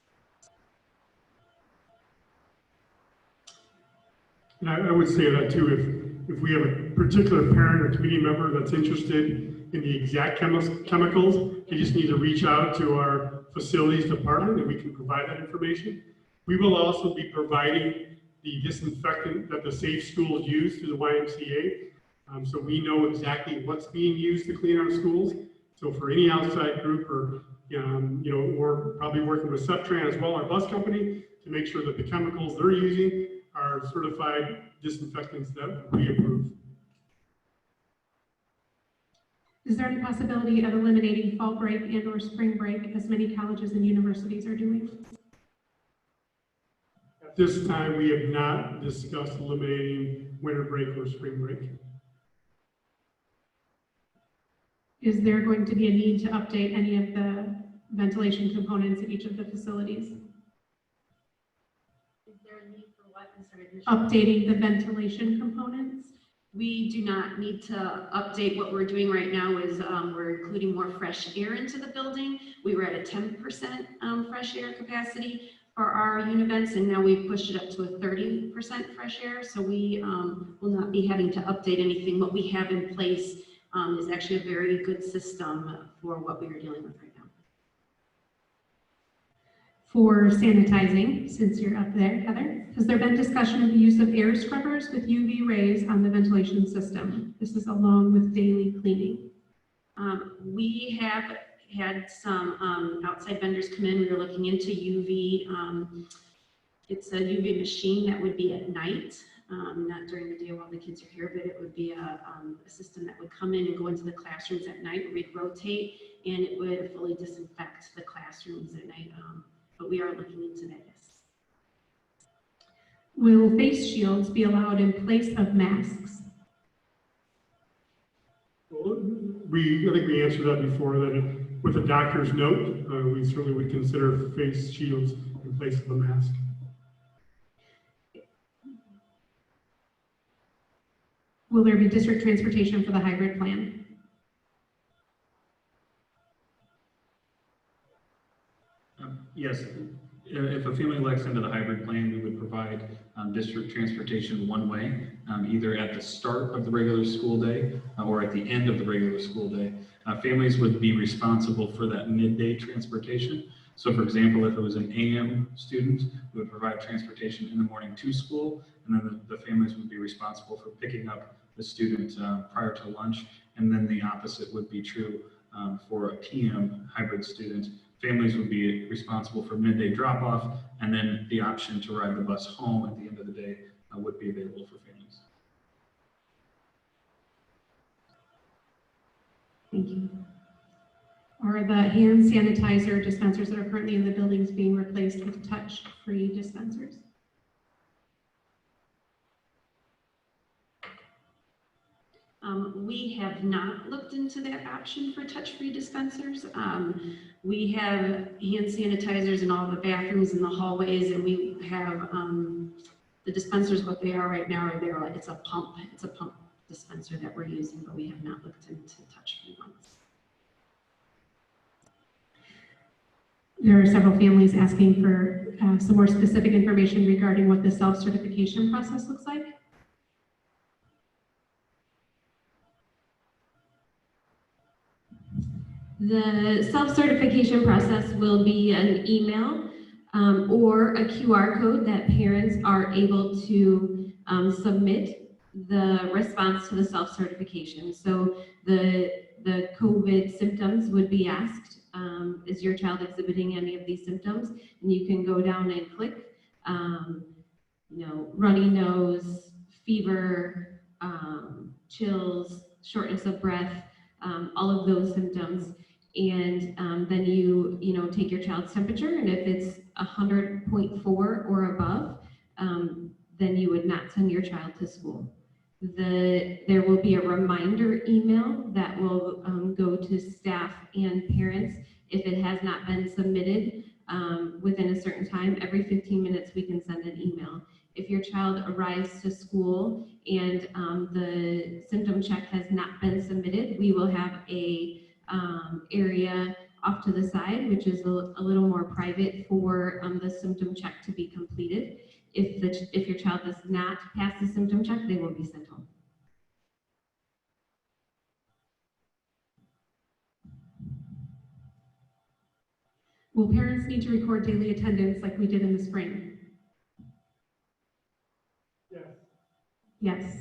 And I would say that too, if we have a particular parent or committee member that's interested in the exact chemicals, they just need to reach out to our facilities department and we can provide that information. We will also be providing the disinfectant that the Safe Schools use through the YMCA. So we know exactly what's being used to clean our schools. So for any outside group or, we're probably working with Septran as well, our bus company, to make sure that the chemicals they're using are certified disinfectants that we approve. Is there any possibility of eliminating fall break and or spring break as many colleges and universities are doing? At this time, we have not discussed eliminating winter break or spring break. Is there going to be a need to update any of the ventilation components at each of the facilities? Is there a need for what? I'm sorry. Updating the ventilation components? We do not need to update. What we're doing right now is we're including more fresh air into the building. We were at a 10% fresh air capacity for our univents, and now we've pushed it up to a 30% fresh air. So we will not be having to update anything. What we have in place is actually a very good system for what we are dealing with right now. For sanitizing, since you're up there, Heather, has there been discussion of the use of air scrubbers with UV rays on the ventilation system? This is along with daily cleaning. We have had some outside vendors come in. We were looking into UV. It's a UV machine that would be at night, not during the day while the kids are here, but it would be a system that would come in and go into the classrooms at night where we'd rotate, and it would fully disinfect the classrooms at night. But we are looking into that, yes. Will face shields be allowed in place of masks? Well, I think we answered that before, that with a doctor's note, we certainly would consider face shields in place of a mask. Will there be district transportation for the hybrid plan? Yes, if a family elects into the hybrid plan, we would provide district transportation one way, either at the start of the regular school day or at the end of the regular school day. Families would be responsible for that midday transportation. So for example, if it was an AM student, we would provide transportation in the morning to school, and then the families would be responsible for picking up the student prior to lunch. And then the opposite would be true for a PM hybrid student. Families would be responsible for midday drop-off, and then the option to ride the bus home at the end of the day would be available for families. Thank you. Are the hand sanitizer dispensers that are currently in the buildings being replaced with touch-free dispensers? We have not looked into that option for touch-free dispensers. We have hand sanitizers in all the bathrooms and the hallways, and we have the dispensers. What they are right now are there. It's a pump dispenser that we're using, but we have not looked into touch-free ones. There are several families asking for some more specific information regarding what the self-certification process looks like. The self-certification process will be an email or a QR code that parents are able to submit the response to the self-certification. So the COVID symptoms would be asked. Is your child exhibiting any of these symptoms? And you can go down and click, runny nose, fever, chills, shortness of breath, all of those symptoms. And then you take your child's temperature, and if it's 100.4 or above, then you would not send your child to school. There will be a reminder email that will go to staff and parents if it has not been submitted within a certain time. Every 15 minutes we can send an email. If your child arrives to school and the symptom check has not been submitted, we will have a area off to the side, which is a little more private for the symptom check to be completed. If your child does not pass the symptom check, they will be sent home. Will parents need to record daily attendance like we did in the spring? Yes.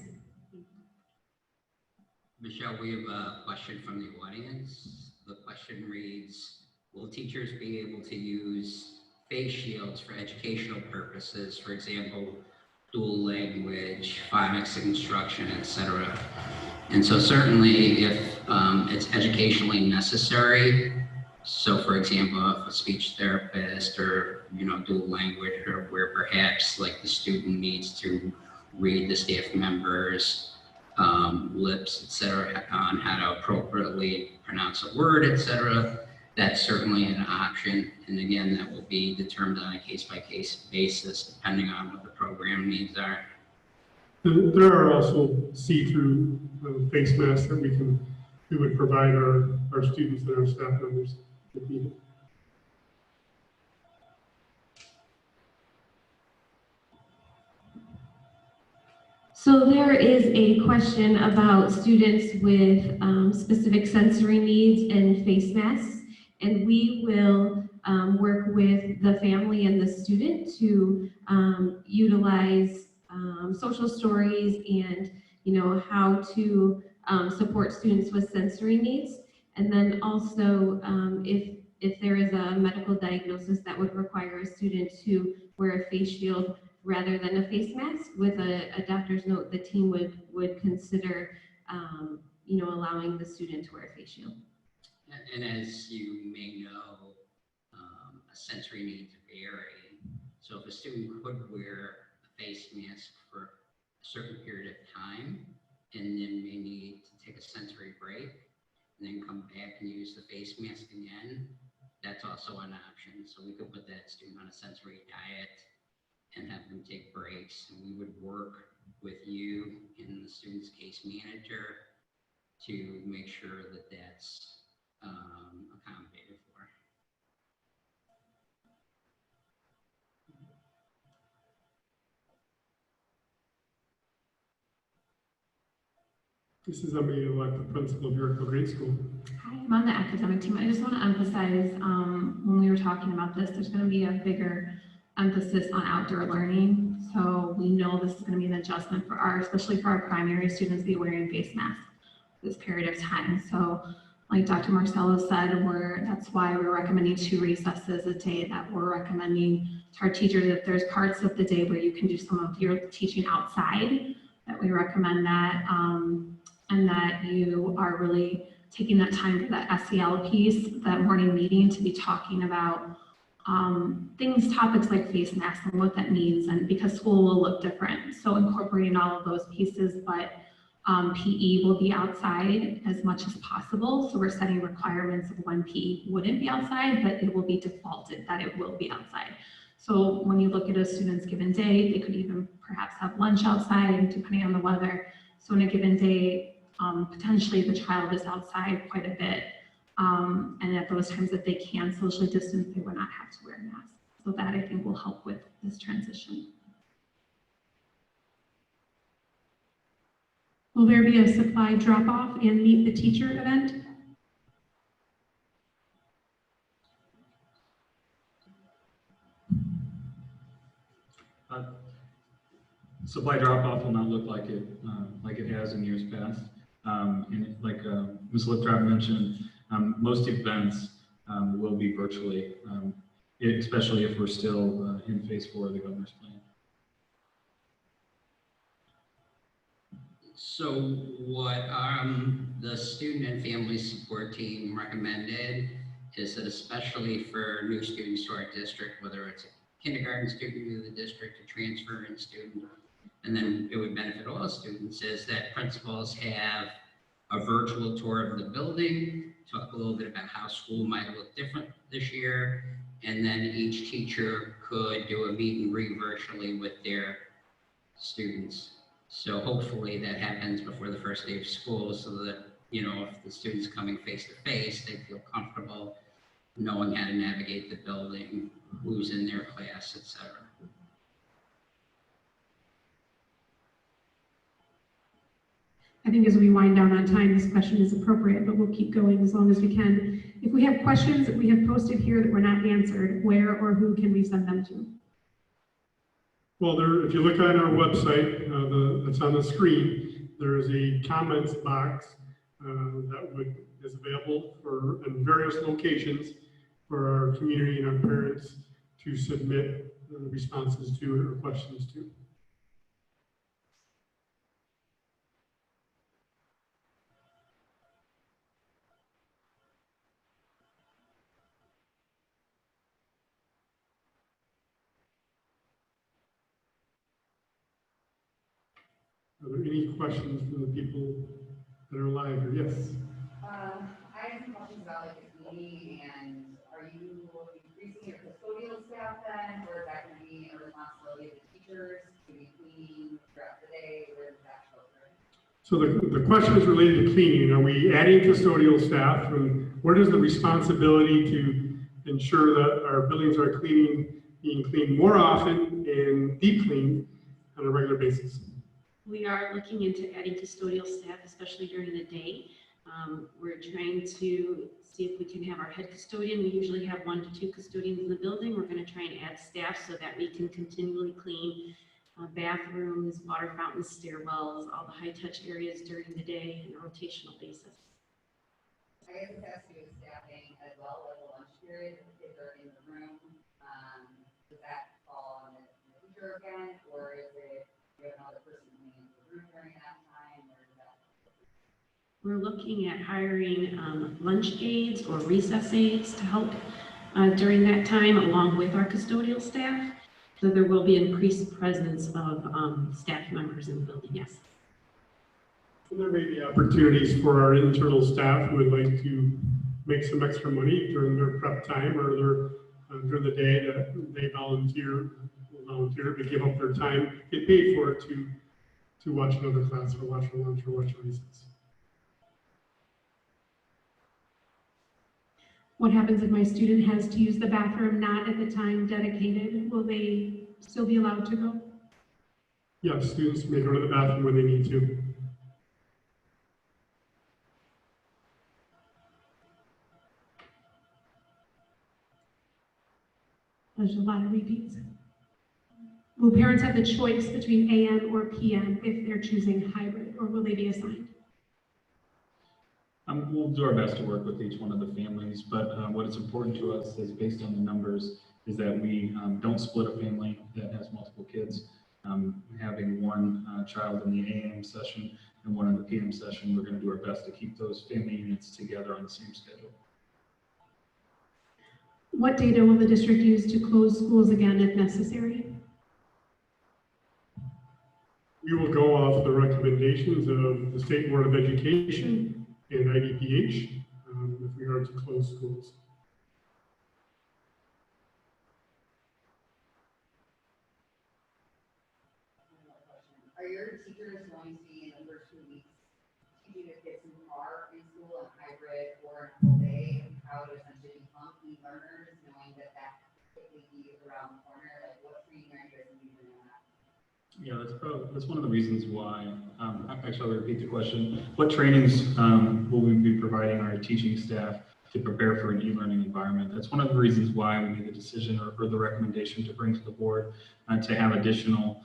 Michelle, we have a question from the audience. The question reads, will teachers be able to use face shields for educational purposes, for example, dual language, phonics instruction, etc.? And so certainly if it's educationally necessary, so for example, if a speech therapist or, dual language, or where perhaps like the student needs to read the staff members' lips, etc., on how to appropriately pronounce a word, etc., that's certainly an option. And again, that will be determined on a case-by-case basis, depending on what the program needs are. There are also see-through face masks that we would provide our students and our staff members if needed. So there is a question about students with specific sensory needs and face masks, and we will work with the family and the student to utilize social stories and how to support students with sensory needs, and then also if there is a medical diagnosis that would require a student to wear a face shield rather than a face mask, with a doctor's note, the team would consider, allowing the student to wear a face shield. And as you may know, sensory needs vary. So if a student could wear a face mask for a certain period of time, and then may need to take a sensory break, and then come back and use the face mask again, that's also an option. So we could put that student on a sensory diet and have them take breaks, and we would work with you and the student's case manager to make sure that that's accommodated for. This is Amelia, the principal of Yorkville Grade School. Hi, I'm on the academic team. I just want to emphasize, when we were talking about this, there's going to be a bigger emphasis on outdoor learning. So we know this is going to be an adjustment for especially for our primary students, be wearing face masks this period of time. So like Dr. Marcello said, that's why we're recommending 2 recesses a day, that we're recommending to our teachers if there's parts of the day where you can do some of your teaching outside, that we recommend that, and that you are really taking that time for that SEL piece, that morning meeting, to be talking about topics like face masks and what that means, and because school will look different. So incorporating all of those pieces, but PE will be outside as much as possible. So we're setting requirements of when PE wouldn't be outside, but it will be defaulted that it will be outside. So when you look at a student's given day, they could even perhaps have lunch outside, depending on the weather. So in a given day, potentially the child is outside quite a bit. And at those times that they can socially distance, they would not have to wear a mask. So that, I think, will help with this transition. Will there be a supply drop-off and meet the teacher event? Supply drop-off will not look like it has in years past. And like Ms. Liptrap mentioned, most events will be virtually, especially if we're still in phase 4 of the governor's plan. So what the student and family support team recommended is that, especially for new students to our district, whether it's a kindergarten student new to the district, a transferring student, and then it would benefit all students, is that principals have a virtual tour of the building, talk a little bit about how school might look different this year, and then each teacher could do a meet and greet virtually with their students. So hopefully that happens before the first day of school, so that, if the student's coming face to face, they feel comfortable knowing how to navigate the building, who's in their class, etc. I think as we wind down on time, this question is appropriate, but we'll keep going as long as we can. If we have questions that we have posted here that were not answered, where or who can we send them to? Well, if you look on our website, that's on the screen, there is a comments box is available in various locations for our community and our parents to submit responses to or questions to. Are there any questions from the people that are live here? Yes. I have some questions about like the cleaning, and are you increasing your custodial staff then, or is that going to be a responsibility of the teachers to be cleaning throughout the day? Where does that show up? So the question is related to cleaning. Are we adding custodial staff, and where does the responsibility to ensure that our buildings are being cleaned more often and deep cleaned on a regular basis? We are looking into adding custodial staff, especially during the day. We're trying to see if we can have our head custodian. We usually have 1 to 2 custodians in the building. We're going to try and add staff so that we can continually clean bathrooms, water fountains, stairwells, all the high-touch areas during the day on a rotational basis. I guess it has to do with staffing as well, like the lunch period, if the kids are in the room. Does that fall on the teacher again, or is it you have another person cleaning the room during that time, or is that? We're looking at hiring lunch aides or recess aides to help during that time, along with our custodial staff. So there will be increased presence of staff members in the building, yes. So there may be opportunities for our internal staff who would like to make some extra money during their prep time or during the day that they volunteer to give up their time, get paid for it to watch another class or watch a lunch or watch a recess. What happens if my student has to use the bathroom not at the time dedicated? Will they still be allowed to go? Yes, students may go to the bathroom when they need to. There's a lot of repeats. Will parents have the choice between AM or PM if they're choosing hybrid, or will they be assigned? We'll do our best to work with each one of the families, but what is important to us is based on the numbers is that we don't split a family that has multiple kids. Having one child in the AM session and one in the PM session, we're going to do our best to keep those family units together on the same schedule. What data will the district use to close schools again if necessary? We will go off the recommendations of the State Board of Education and IDPH with regard to closed schools. Are your teachers going to be in the first 2 weeks teaching the kids who are in school and hybrid or a full day how to essentially become e-learners, knowing that that quickly be around the corner? Like, what training are you guys going to be doing on that? Yeah, that's one of the reasons why, actually I'll repeat the question. What trainings will we be providing our teaching staff to prepare for an e-learning environment? That's one of the reasons why we made the decision or the recommendation to bring to the board to have additional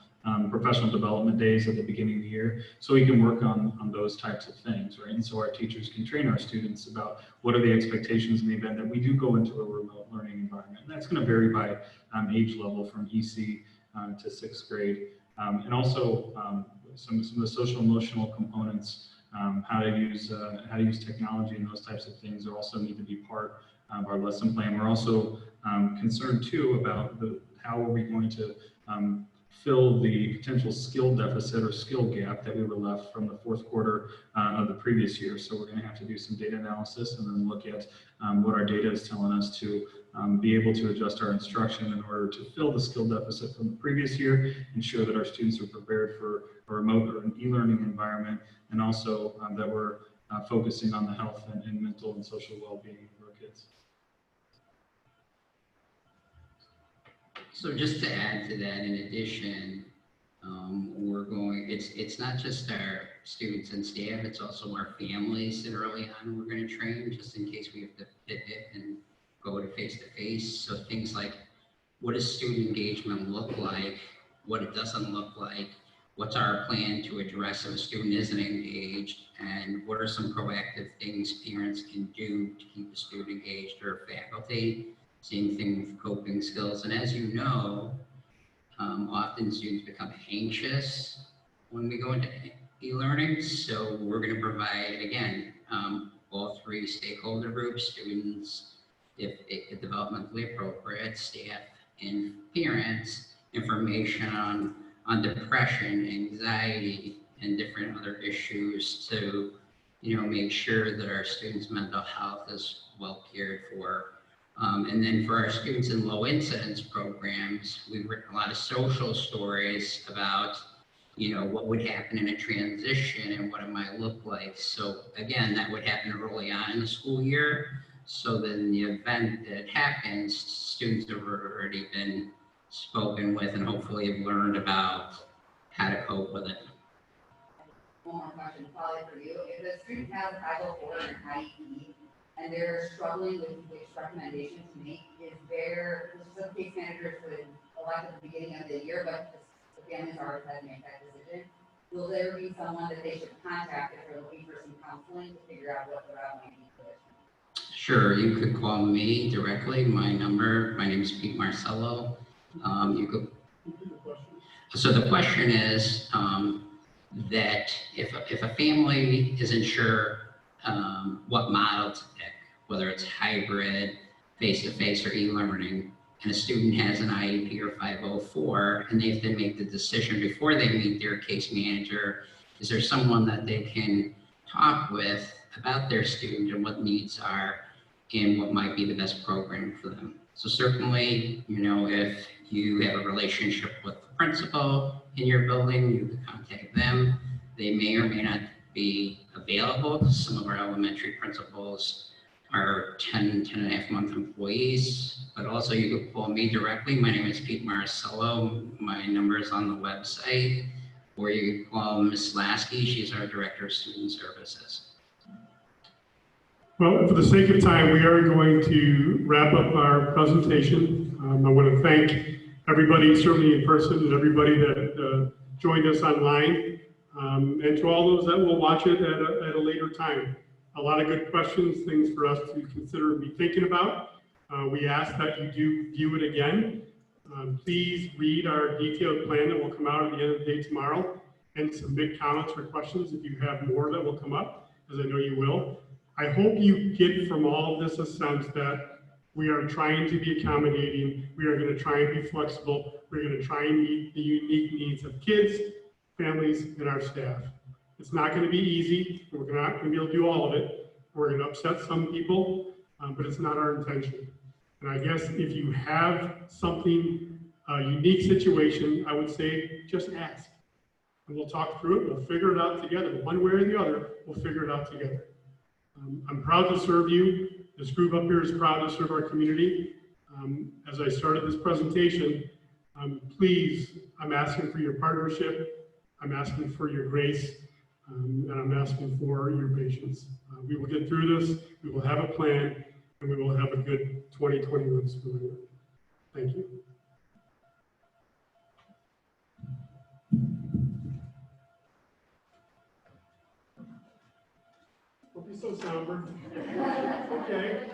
professional development days at the beginning of the year, so we can work on those types of things, right? And so our teachers can train our students about what are the expectations in the event that we do go into a remote learning environment. And that's going to vary by age level from EC to 6th grade. And also some of the social emotional components, how to use technology and those types of things also need to be part of our lesson plan. We're also concerned too about how are we going to fill the potential skill deficit or skill gap that we were left from the 4th quarter of the previous year. So we're going to have to do some data analysis and then look at what our data is telling us to be able to adjust our instruction in order to fill the skill deficit from the previous year, ensure that our students are prepared for a remote or an e-learning environment, and also that we're focusing on the health and mental and social well-being of our kids. So just to add to that, in addition, it's not just our students and staff, it's also our families that early on we're going to train, just in case we have to pivot and go to face-to-face. So things like, what does student engagement look like, what it doesn't look like, what's our plan to address if a student isn't engaged, and what are some proactive things parents can do to keep the student engaged, or faculty. Same thing with coping skills. And as you know, often students become anxious when we go into e-learning. So we're going to provide, again, all three stakeholder groups, students, if developmentally appropriate, staff, and parents, information on depression, anxiety, and different other issues to, make sure that our students' mental health is well cared for. And then for our students in low incidence programs, we've written a lot of social stories about, what would happen in a transition and what it might look like. So again, that would happen early on in the school year. So that in the event that happens, students have already been spoken with and hopefully have learned about how to cope with it. One more question, probably for you. If a student has a 504 or an IEP and they're struggling with which recommendation to make, some case managers would elect at the beginning of the year, but the families already had to make that decision. Will there be someone that they should contact if they're looking for some counseling to figure out what the route might be for this? Sure, you could call me directly. My name is Pete Marcello. So the question is that if a family isn't sure what model to pick, whether it's hybrid, face-to-face, or e-learning, and a student has an IEP or 504, and they have to make the decision before they meet their case manager, is there someone that they can talk with about their student and what needs are and what might be the best program for them? So certainly, if you have a relationship with the principal in your building, you can contact them. They may or may not be available. Some of our elementary principals are 10 and a half month employees, but also you can call me directly. My name is Pete Marcello. My number is on the website, or you can call Ms. Lasky. She's our Director of Student Services. Well, for the sake of time, we are going to wrap up our presentation. I want to thank everybody, certainly in person, and everybody that joined us online, and to all those that will watch it at a later time. A lot of good questions, things for us to consider and be thinking about. We ask that you do view it again. Please read our detailed plan that will come out at the end of the day tomorrow, and submit comments or questions if you have more that will come up, as I know you will. I hope you get from all of this a sense that we are trying to be accommodating. We are going to try and be flexible. We're going to try and meet the unique needs of kids, families, and our staff. It's not going to be easy. We're not going to be able to do all of it. We're going to upset some people, but it's not our intention. And I guess if you have something, a unique situation, I would say just ask. And we'll talk through it. We'll figure it out together. One way or the other, we'll figure it out together. I'm proud to serve you. This group up here is proud to serve our community. As I started this presentation, please, I'm asking for your partnership. I'm asking for your grace. And I'm asking for your patience. We will get through this. We will have a plan, and we will have a good 2021 school year. Thank you. Don't be so somber. Okay.